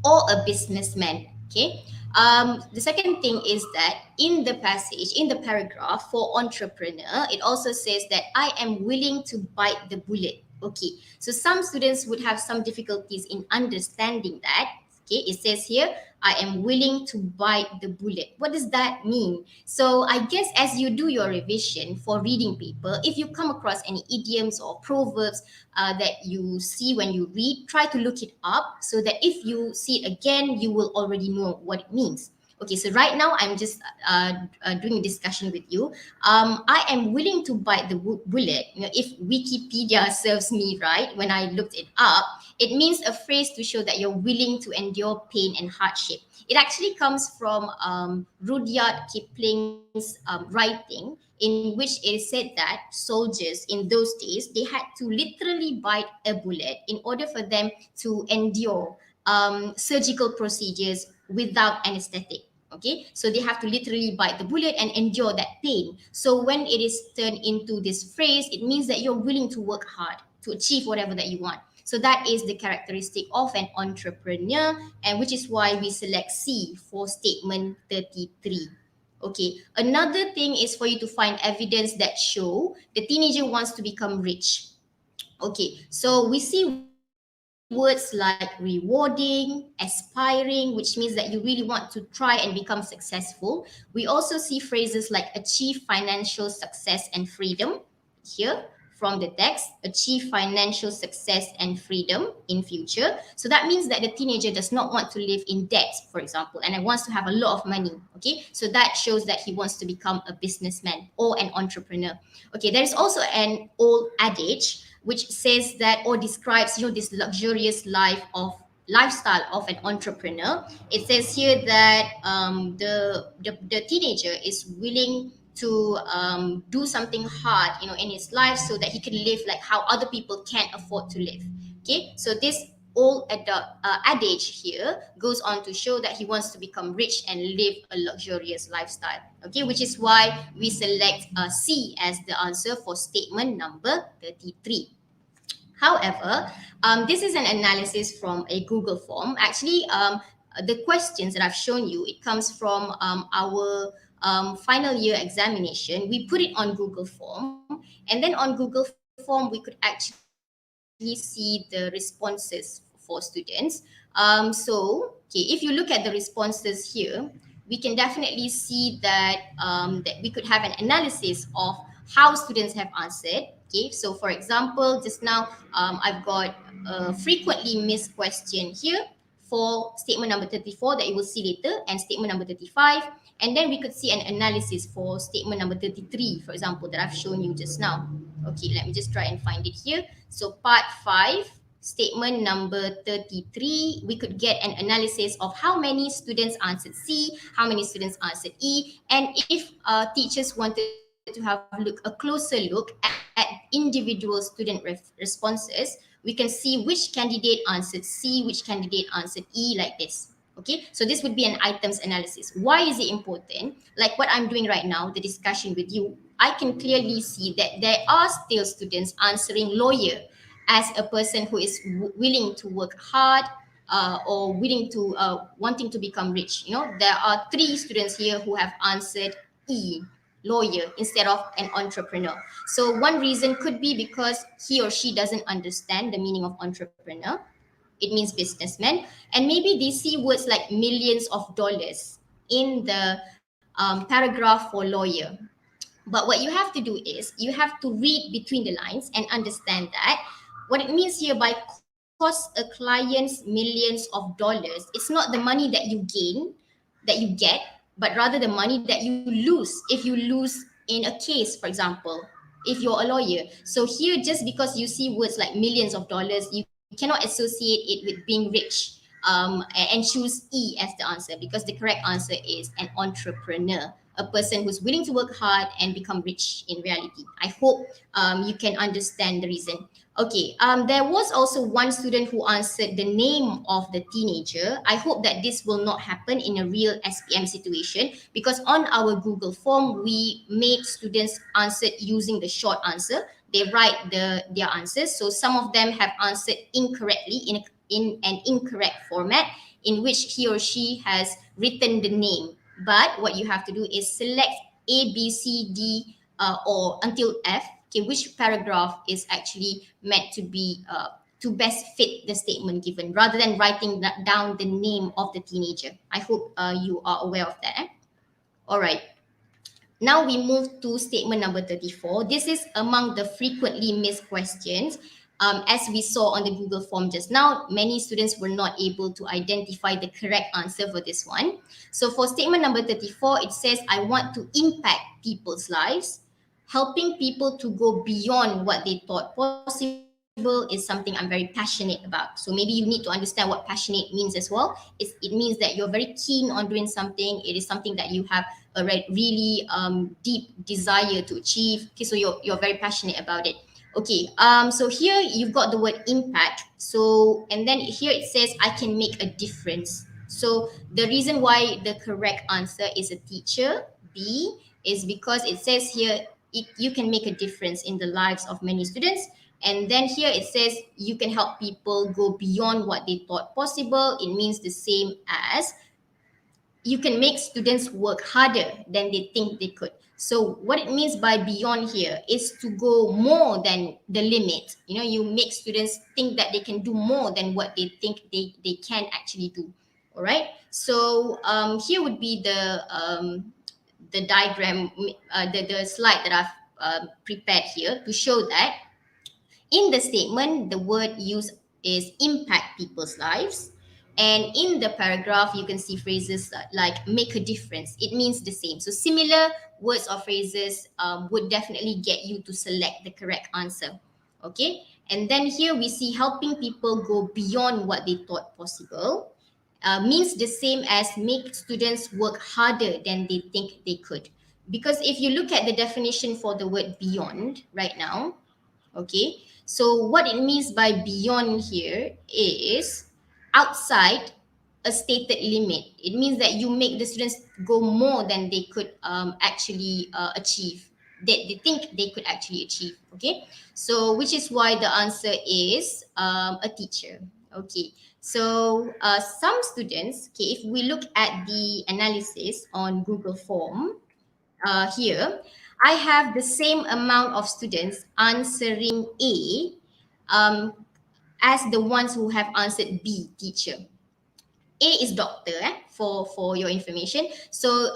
or a businessman. Okay. The second thing is that in the passage, in the paragraph for entrepreneur, it also says that I am willing to bite the bullet. Okay. So some students would have some difficulties in understanding that. Okay. It says here, I am willing to bite the bullet. What does that mean? So I guess as you do your revision for reading paper, if you come across any idioms or proverbs that you see when you read, try to look it up so that if you see it again, you will already know what it means. Okay, so right now I'm just doing a discussion with you. I am willing to bite the bullet. You know, if Wikipedia serves me right, when I looked it up, it means a phrase to show that you're willing to endure pain and hardship. It actually comes from Rudyard Kipling's writing, in which it is said that soldiers in those days, they had to literally bite a bullet in order for them to endure surgical procedures without anesthetic. Okay, so they have to literally bite the bullet and endure that pain. So when it is turned into this phrase, it means that you're willing to work hard to achieve whatever that you want. So that is the characteristic of an entrepreneur, and which is why we select C for statement 33. Okay, another thing is for you to find evidence that show the teenager wants to become rich. Okay, so we see words like rewarding, aspiring, which means that you really want to try and become successful. We also see phrases like achieve financial success and freedom here from the text, achieve financial success and freedom in future. So that means that the teenager does not want to live in debt, for example, and wants to have a lot of money. Okay, so that shows that he wants to become a businessman or an entrepreneur. Okay, there is also an old adage which says that or describes, you know, this luxurious lifestyle of an entrepreneur. It says here that the teenager is willing to do something hard, you know, in his life so that he can live like how other people can't afford to live. Okay, so this old adage here goes on to show that he wants to become rich and live a luxurious lifestyle. Okay, which is why we select C as the answer for statement number 33. However, this is an analysis from a Google form. Actually, the questions that I've shown you, it comes from our final year examination. We put it on Google form, and then on Google form, we could actually see the responses for students. So, okay, if you look at the responses here, we can definitely see that we could have an analysis of how students have answered. Okay, so for example, just now I've got a frequently missed question here for statement number 34 that you will see later, and statement number 35. And then we could see an analysis for statement number 33, for example, that I've shown you just now. Okay, let me just try and find it here. So part 5, statement number 33, we could get an analysis of how many students answered C, how many students answered E, and if teachers wanted to have a closer look at individual student responses, we can see which candidate answered C, which candidate answered E, like this. Okay, so this would be an items analysis. Why is it important? Like what I'm doing right now, the discussion with you, I can clearly see that there are still students answering lawyer as a person who is willing to work hard, or willing to wanting to become rich. You know, there are 3 students here who have answered E, lawyer, instead of an entrepreneur. So one reason could be because he or she doesn't understand the meaning of entrepreneur. It means businessman, and maybe they see words like millions of dollars in the paragraph for lawyer. But what you have to do is you have to read between the lines and understand that what it means here by cost a client's millions of dollars, it's not the money that you gain, that you get, but rather the money that you lose if you lose in a case, for example, if you're a lawyer. So here, just because you see words like millions of dollars, you cannot associate it with being rich, and choose E as the answer, because the correct answer is an entrepreneur, a person who's willing to work hard and become rich in reality. I hope you can understand the reason. Okay, there was also one student who answered the name of the teenager. I hope that this will not happen in a real SPM situation, because on our Google form, we made students answer using the short answer. They write their answers. So some of them have answered incorrectly in an incorrect format in which he or she has written the name. But what you have to do is select A, B, C, D, or until F, okay, which paragraph is actually meant to be to best fit the statement given, rather than writing down the name of the teenager. I hope you are aware of that. All right. Now we move to statement number 34. This is among the frequently missed questions. As we saw on the Google form just now, many students were not able to identify the correct answer for this one. So for statement number 34, it says, I want to impact people's lives. Helping people to go beyond what they thought possible is something I'm very passionate about. So maybe you need to understand what passionate means as well. It means that you're very keen on doing something. It is something that you have a really deep desire to achieve. Okay, so you're very passionate about it. Okay, so here you've got the word impact. So, and then here it says, I can make a difference. So the reason why the correct answer is a teacher, B, is because it says here, you can make a difference in the lives of many students. And then here it says, you can help people go beyond what they thought possible. It means the same as you can make students work harder than they think they could. So what it means by beyond here is to go more than the limit. You know, you make students think that they can do more than what they think they can actually do. All right. So here would be the diagram, the slide that I've prepared here to show that in the statement, the word used is impact people's lives. And in the paragraph, you can see phrases like make a difference. It means the same. So similar words or phrases would definitely get you to select the correct answer. Okay. And then here we see helping people go beyond what they thought possible. Means the same as make students work harder than they think they could. Because if you look at the definition for the word beyond right now, okay, So what it means by beyond here is outside a stated limit. It means that you make the students go more than they could actually achieve. They think they could actually achieve. Okay, so which is why the answer is a teacher. Okay, so some students, okay, if we look at the analysis on Google form, here, I have the same amount of students answering A as the ones who have answered B, teacher. A is doctor, for your information. So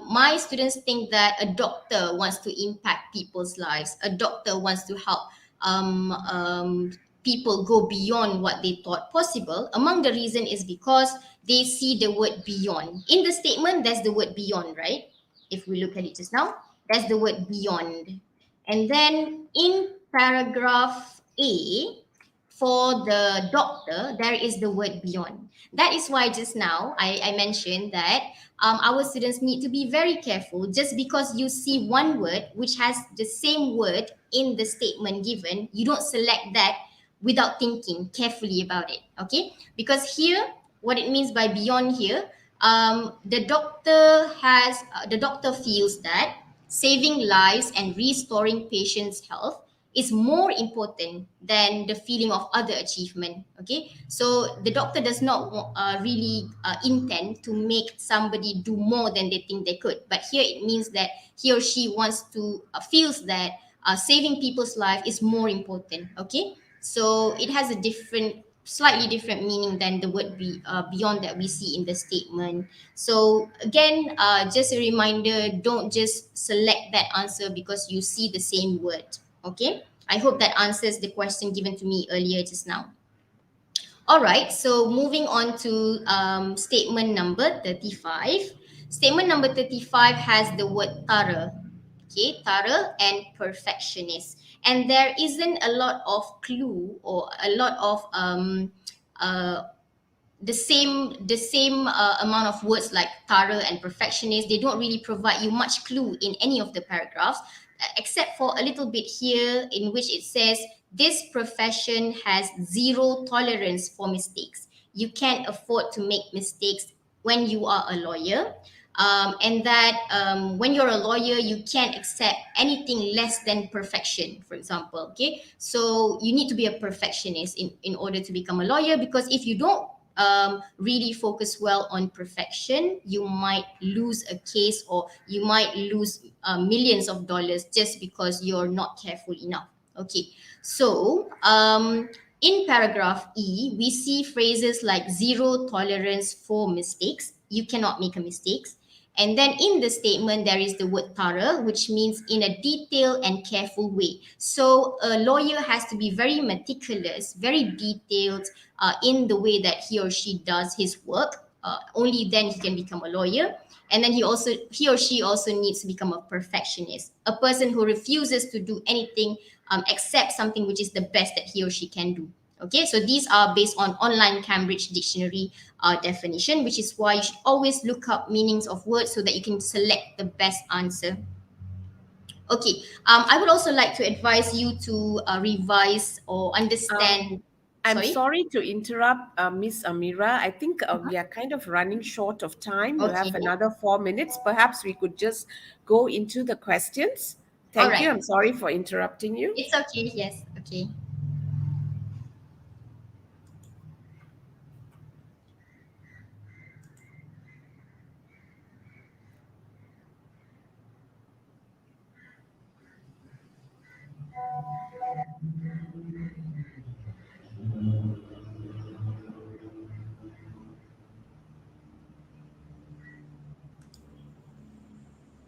my students think that a doctor wants to impact people's lives. A doctor wants to help people go beyond what they thought possible. Among the reason is because they see the word beyond. In the statement, there's the word beyond, right? If we look at it just now, there's the word beyond. And then in paragraph A, for the doctor, there is the word beyond. That is why just now I mentioned that our students need to be very careful. Just because you see one word which has the same word in the statement given, you don't select that without thinking carefully about it. Okay, because here what it means by beyond here, the doctor feels that saving lives and restoring patients' health is more important than the feeling of other achievement. Okay, so the doctor does not really intend to make somebody do more than they think they could, but here it means that he or she wants to feels that saving people's life is more important. Okay, so it has a slightly different meaning than the word beyond that we see in the statement. So again, just a reminder, don't just select that answer because you see the same word. Okay, I hope that answers the question given to me earlier just now. All right, so moving on to statement number 35. Statement number 35 has the word tara. Okay, tara and perfectionist. And there isn't a lot of clue or a lot of uh, the same amount of words like thorough and perfectionist. They don't really provide you much clue in any of the paragraphs, except for a little bit here in which it says this profession has zero tolerance for mistakes. You can't afford to make mistakes when you are a lawyer. And that when you're a lawyer, you can't accept anything less than perfection, for example. Okay, so you need to be a perfectionist in order to become a lawyer, because if you don't really focus well on perfection, you might lose a case, or you might lose millions of dollars just because you're not careful enough. Okay, so in paragraph E, we see phrases like zero tolerance for mistakes. You cannot make a mistake. And then in the statement, there is the word thorough, which means in a detailed and careful way. So a lawyer has to be very meticulous, very detailed in the way that he or she does his work. Only then he can become a lawyer. And then he or she also needs to become a perfectionist, a person who refuses to do anything except something which is the best that he or she can do. Okay, so these are based on online Cambridge Dictionary definition, which is why you should always look up meanings of words so that you can select the best answer. Okay, I would also like to advise you to revise or Um, understand. I'm Sorry? sorry to interrupt, Miss Amira. I think we are kind of running short of time. You Okay, have another 4 minutes. Perhaps we could just go into the questions. all Thank you. right. I'm sorry for interrupting you. It's okay, yes, okay.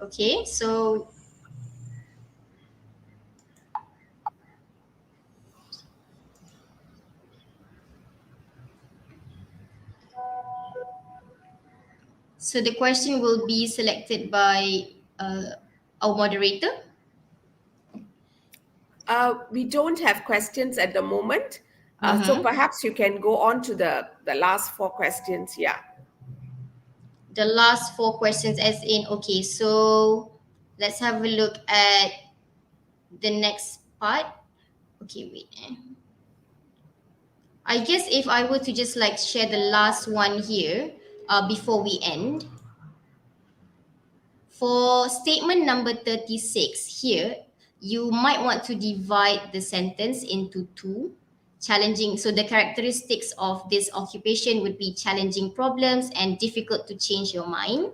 Okay, so the question will be selected by our moderator. We don't have questions at the moment. So Mm-hmm. perhaps you can go on to the last four questions. Yeah. The last four questions, as in, okay, so let's have a look at the next part. Okay, wait. I guess if I were to just like share the last one here before we end. For statement number 36 here, you might want to divide the sentence into two. Challenging, so the characteristics of this occupation would be challenging problems and difficult to change your mind.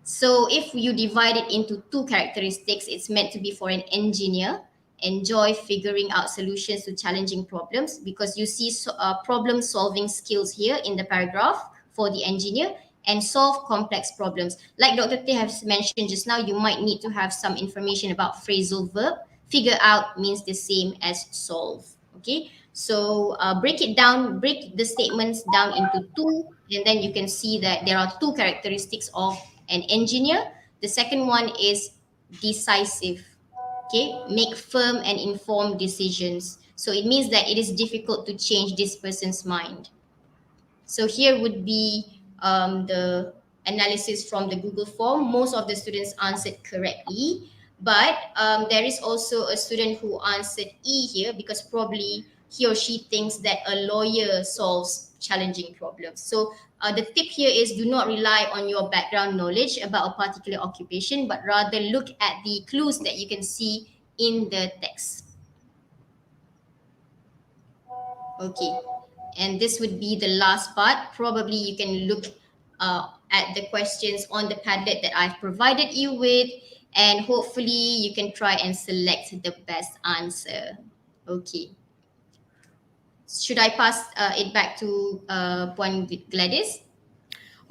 So if you divide it into two characteristics, it's meant to be for an engineer. Enjoy figuring out solutions to challenging problems, because you see problem solving skills here in the paragraph for the engineer, and solve complex problems. Like Dr. Teh has mentioned just now, you might need to have some information about phrasal verb. Figure out means the same as solve. Okay, so break the statements down into two, and then you can see that there are two characteristics of an engineer. The second one is decisive. Okay, make firm and informed decisions. So it means that it is difficult to change this person's mind. So here would be the analysis from the Google form. Most of the students answered correctly, but there is also a student who answered E here, because probably he or she thinks that a lawyer solves challenging problems. So the tip here is, do not rely on your background knowledge about a particular occupation, but rather look at the clues that you can see in the text. Okay, and this would be the last part. Probably you can look at the questions on the Padlet that I've provided you with, and hopefully you can try and select the best answer. Okay. Should I pass it back to Puan Gladys?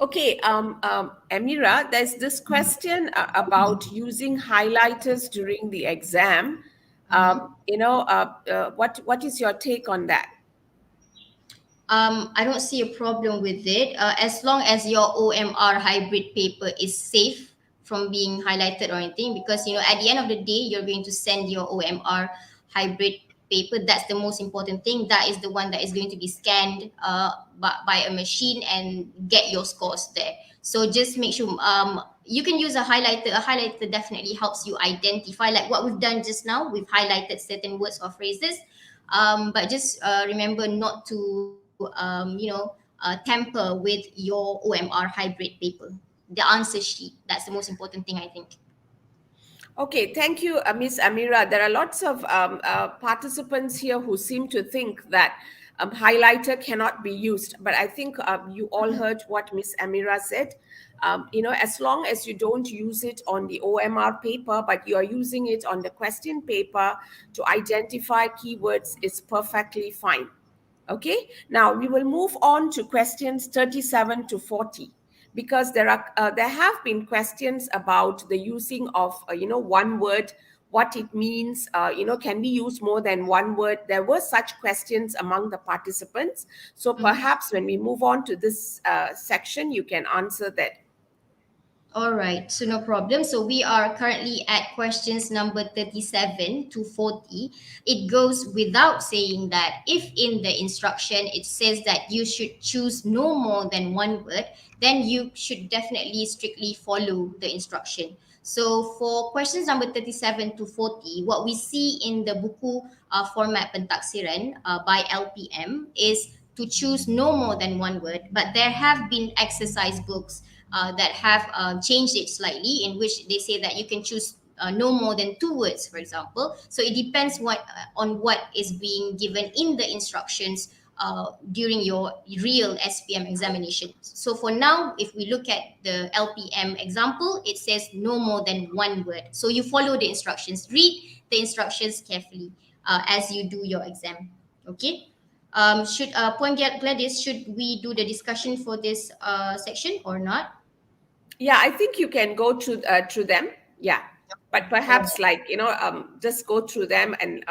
Okay, Emira, there's this question about using highlighters during the exam. What is your take on that? I don't see a problem with it, as long as your OMR hybrid paper is safe from being highlighted or anything, because at the end of the day you're going to send your OMR hybrid paper. That's the most important thing. That is the one that is going to be scanned by a machine and get your scores there. So just make sure you can use a highlighter. A highlighter definitely helps you identify, like what we've done just now. We've highlighted certain words or phrases, but just remember not to tamper with your OMR hybrid paper, the answer sheet. That's the most important thing, I think. Okay, thank you, Miss Emira. There are lots of participants here who seem to think that highlighter cannot be used, but I think you all heard what Miss Emira said. As long as you don't use it on the OMR paper, but you are using it on the question paper to identify keywords, is perfectly fine. Okay, now we will move on to questions 37 to 40, because there have been questions about the using of one word, what it means, can we use more than one word. There were such questions among the participants, so perhaps when we move on to this section, you can answer that. All right, so no problem. So we are currently at questions number 37 to 40. It goes without saying that if in the instruction it says that you should choose no more than one word, then you should definitely strictly follow the instruction. So for questions number 37 to 40, what we see in the buku format pentaksiran by LPM is to choose no more than one word, but there have been exercise books that have changed it slightly, in which they say that you can choose no more than two words, for example. So it depends on what is being given in the instructions during your real SPM examination. So for now, if we look at the LPM example, it says no more than one word. So you follow the instructions. Read the instructions carefully as you do your exam. Okay. Point Gladys, should we do the discussion for this section or not? Yeah, I think you can go through them. Yeah, but perhaps just go through them, and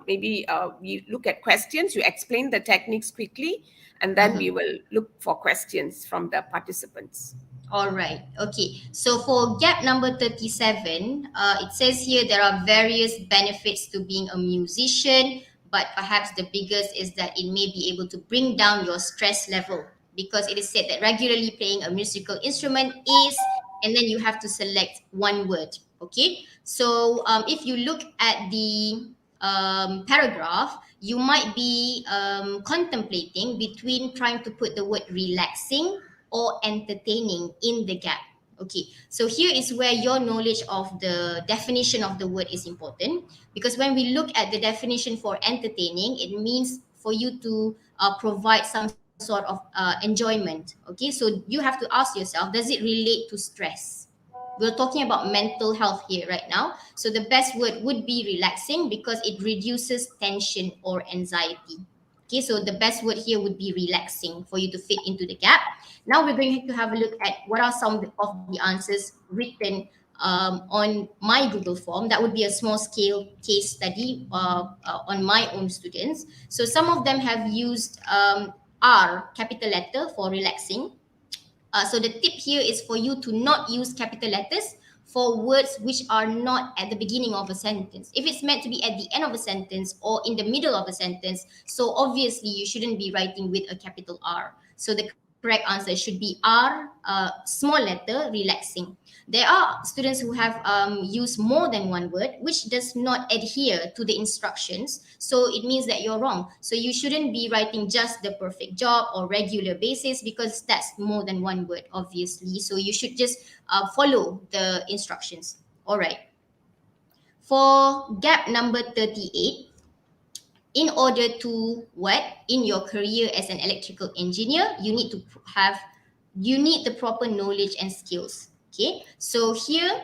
maybe we look at questions. You explain the techniques quickly, and then we will look for questions from the participants. All right. Okay. So for gap number 37, it says here there are various benefits to being a musician, but perhaps the biggest is that it may be able to bring down your stress level, because it is said that regularly playing a musical instrument is, and then you have to select one word. Okay. So if you look at the paragraph, you might be contemplating between trying to put the word relaxing or entertaining in the gap. Okay, so here is where your knowledge of the definition of the word is important, because when we look at the definition for entertaining, it means for you to provide some sort of enjoyment. Okay, so you have to ask yourself, does it relate to stress? We're talking about mental health here right now. So the best word would be relaxing because it reduces tension or anxiety. Okay, so the best word here would be relaxing for you to fit into the gap. Now we're going to have a look at what are some of the answers written on my Google form. That would be a small scale case study on my own students. So some of them have used R, capital letter, for relaxing. So the tip here is for you to not use capital letters for words which are not at the beginning of a sentence. If it's meant to be at the end of a sentence or in the middle of a sentence, so obviously you shouldn't be writing with a capital R. So the correct answer should be R, small letter, relaxing. There are students who have used more than one word, which does not adhere to the instructions. So it means that you're wrong. So you shouldn't be writing just the perfect job or regular basis, because that's more than one word, obviously. So you should just follow the instructions. All right. For gap number 38, in order to what? In your career as an electrical engineer, you need to the proper knowledge and skills. Okay, so here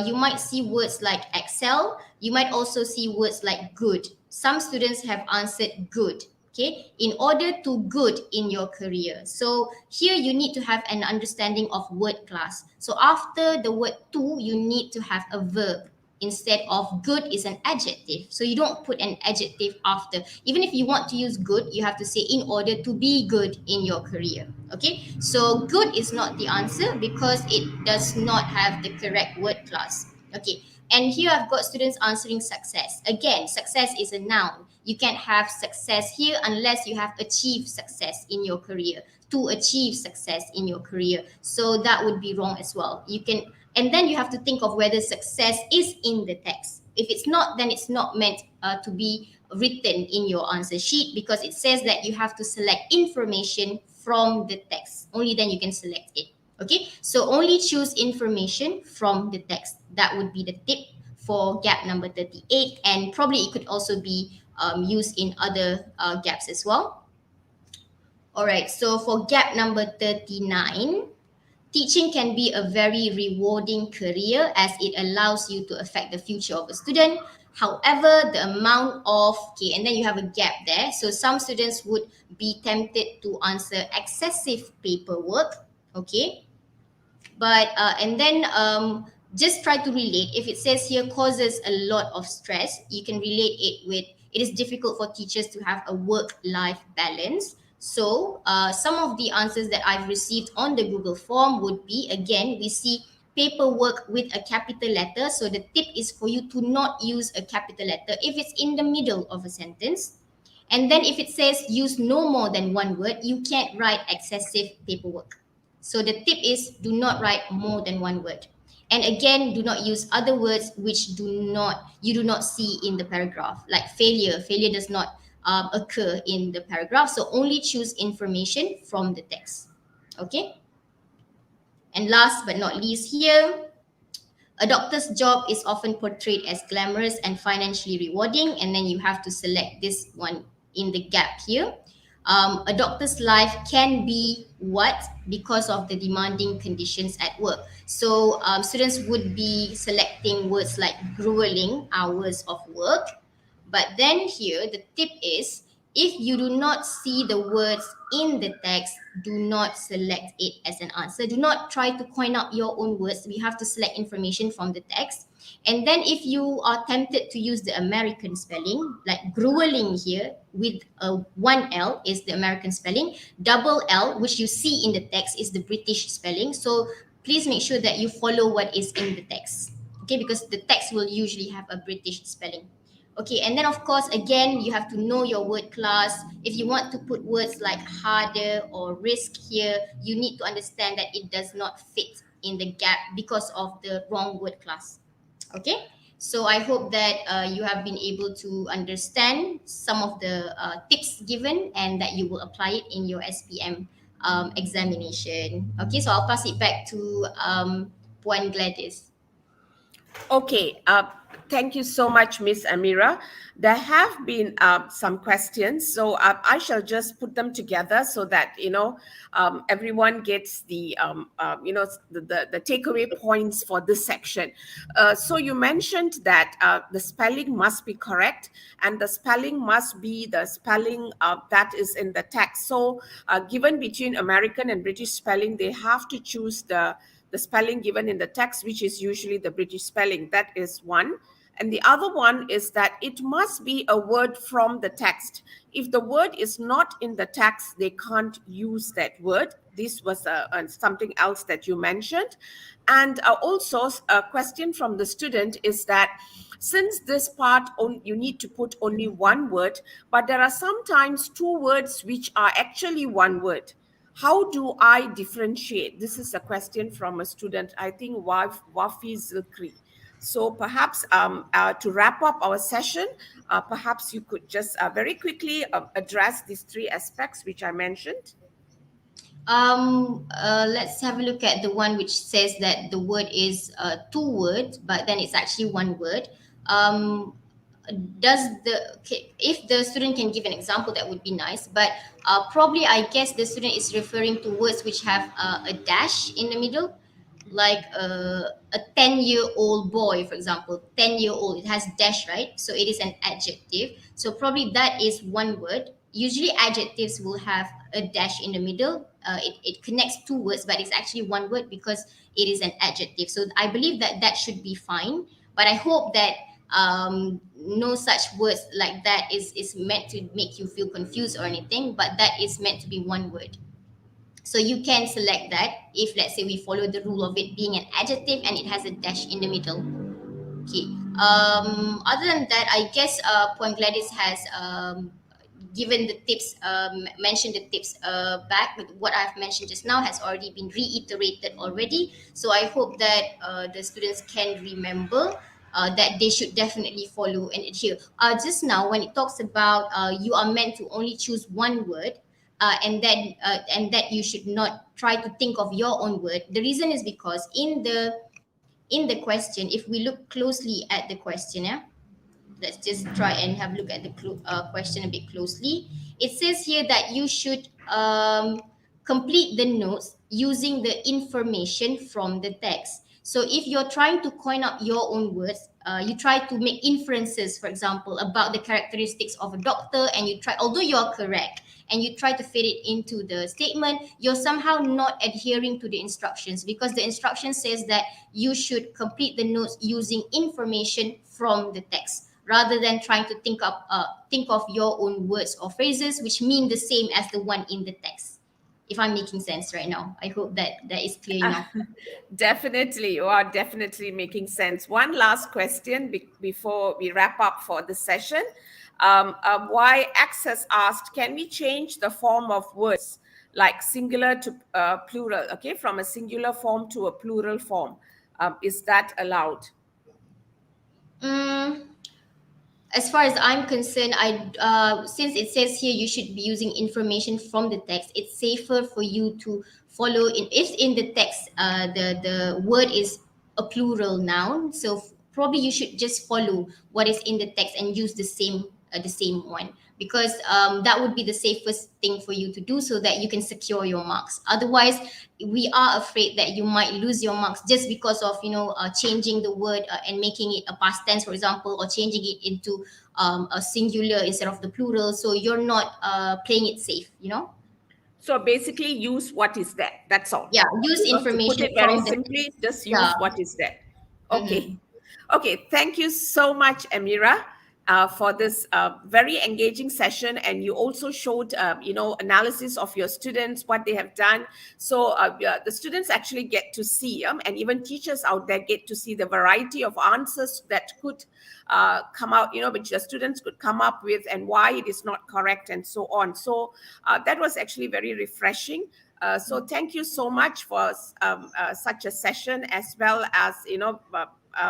you might see words like excel. You might also see words like good. Some students have answered good. Okay, in order to good in your career. So here you need to have an understanding of word class. So after the word to, you need to have a verb. Instead of good is an adjective. So you don't put an adjective after. Even if you want to use good, you have to say in order to be good in your career. Okay, so good is not the answer because it does not have the correct word class. Okay, and here I've got students answering success. Again, success is a noun. You can't have success here unless you have achieved success in your career. To achieve success in your career. So that would be wrong as well. And then you have to think of whether success is in the text. If it's not, then it's not meant to be written in your answer sheet, because it says that you have to select information from the text. Only then you can select it. Okay, so only choose information from the text. That would be the tip for gap number 38, and probably it could also be used in other gaps as well. All right, so for gap number 39, teaching can be a very rewarding career as it allows you to affect the future of a student. However, the amount of, okay, and then you have a gap there. So some students would be tempted to answer excessive paperwork, okay? But, and then just try to relate. If it says here causes a lot of stress, you can relate it with, it is difficult for teachers to have a work-life balance. So some of the answers that I've received on the Google form would be, again, we see paperwork with a capital letter. So the tip is for you to not use a capital letter if it's in the middle of a sentence. And then if it says use no more than one word, you can't write excessive paperwork. So the tip is do not write more than one word. And again, do not use other words which you do not see in the paragraph, like failure. Failure does not occur in the paragraph. So only choose information from the text. Okay. And last but not least here, a doctor's job is often portrayed as glamorous and financially rewarding. And then you have to select this one in the gap here. A doctor's life can be what? Because of the demanding conditions at work. So students would be selecting words like grueling hours of work. But then here, the tip is, if you do not see the words in the text, do not select it as an answer. Do not try to coin out your own words. We have to select information from the text. And then if you are tempted to use the American spelling, like grueling here with a 1L is the American spelling, double L, which you see in the text, is the British spelling. So please make sure that you follow what is in the text. Okay, because the text will usually have a British spelling. Okay, and then of course, again, you have to know your word class. If you want to put words like harder or risk here, you need to understand that it does not fit in the gap because of the wrong word class. Okay, So I hope that you have been able to understand some of the tips given and that you will apply it in your SPM examination. Okay, so I'll pass it back to Puan Gladys. Okay, thank you so much, Miss Emira. There have been some questions, so I shall just put them together so that everyone gets the takeaway points for this section. So you mentioned that the spelling must be correct, and the spelling must be the spelling that is in the text. So, given between American and British spelling, they have to choose the spelling given in the text, which is usually the British spelling. That is one. And the other one is that it must be a word from the text. If the word is not in the text, they can't use that word. This was something else that you mentioned. And also, a question from the student is that since this part you need to put only one word, but there are sometimes two words which are actually one word. How do I differentiate? This is a question from a student, I think Wafi Zilkri. So perhaps to wrap up our session, perhaps you could just very quickly address these three aspects which I mentioned. Let's have a look at the one which says that the word is two words, but then it's actually one word. Um, if the student can give an example, that would be nice. But probably, I guess the student is referring to words which have a dash in the middle, like a 10-year-old boy, for example. 10-year-old, it has dash, right? So it is an adjective. So probably that is one word. Usually adjectives will have a dash in the middle. It connects two words, but it's actually one word because it is an adjective. So I believe that that should be fine. But I hope that no such words like that is meant to make you feel confused or anything, but that is meant to be one word. So you can select that if, let's say, we follow the rule of it being an adjective and it has a dash in the middle. Okay. Other than that, I guess Point Gladys has given the tips, mentioned the tips back. But what I've mentioned just now has already been reiterated already. So I hope that the students can remember that they should definitely follow and adhere. Just now, when it talks about you are meant to only choose one word, and that you should not try to think of your own word. The reason is because in the question, if we look closely at the question, yeah, let's just try and have a look at the question a bit closely. It says here that you should complete the notes using the information from the text. So if you're trying to coin up your own words, you try to make inferences, for example, about the characteristics of a doctor, and you try, although you are correct, and you try to fit it into the statement, you're somehow not adhering to the instructions, because the instruction says that you should complete the notes using information from the text, rather than trying to think of your own words or phrases which mean the same as the one in the text. If I'm making sense right now, I hope that that is clear enough. Definitely, you are definitely making sense. One last question before we wrap up for the session. Why X has asked, can we change the form of words like singular to plural, okay, from a singular form to a plural form? Is that allowed? Mm, as far as I'm concerned, since it says here you should be using information from the text, it's safer for you to follow in, if in the text the word is a plural noun. So probably you should just follow what is in the text and use the same one, because that would be the safest thing for you to do, so that you can secure your marks. Otherwise, we are afraid that you might lose your marks just because of changing the word and making it a past tense, for example, or changing it into a singular instead of the plural. So you're not playing it safe. So basically, use what is there. That's all. Yeah, use To put information it very from the simply, just use yeah. what is there. Mhm. Okay. Okay. Thank you so much, Emira, for this very engaging session. And you also showed, analysis of your students, what they have done. So yeah, the students actually get to see, and even teachers out there get to see the variety of answers that could come out, which the students could come up with, and why it is not correct, and so on. So that was actually very refreshing. So thank you so much for such a session, as well as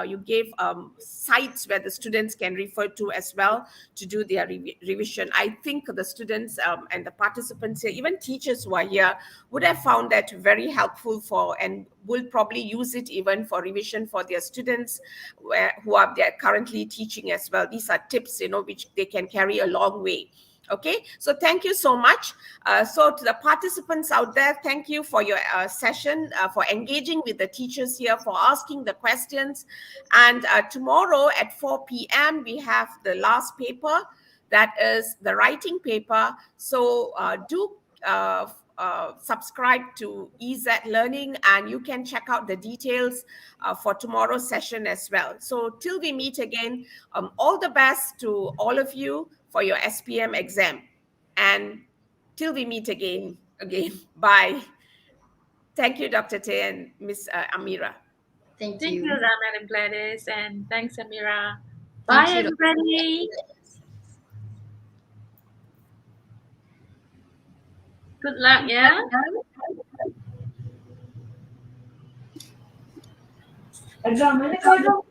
you gave sites where the students can refer to as well to do their revision. I think the students and the participants here, even teachers who are here, would have found that very helpful for, and will probably use it even for revision for their students who are there currently teaching as well. These are tips, which they can carry a long way. Okay, so thank you so much. So to the participants out there, thank you for your session, for engaging with the teachers here, for asking the questions. And tomorrow at 4 p.m., we have the last paper, that is the writing paper. So do subscribe to EZ Learning, and you can check out the details for tomorrow's session as well. So till we meet again, all the best to all of you for your SPM exam. And till we meet again. Bye. Thank you, Dr. Tay and Miss Amira. Thank Thank you, you. Rahman and Gladys, and thanks, Emira. Thank Bye, you, everybody. Good luck, yeah? Dr.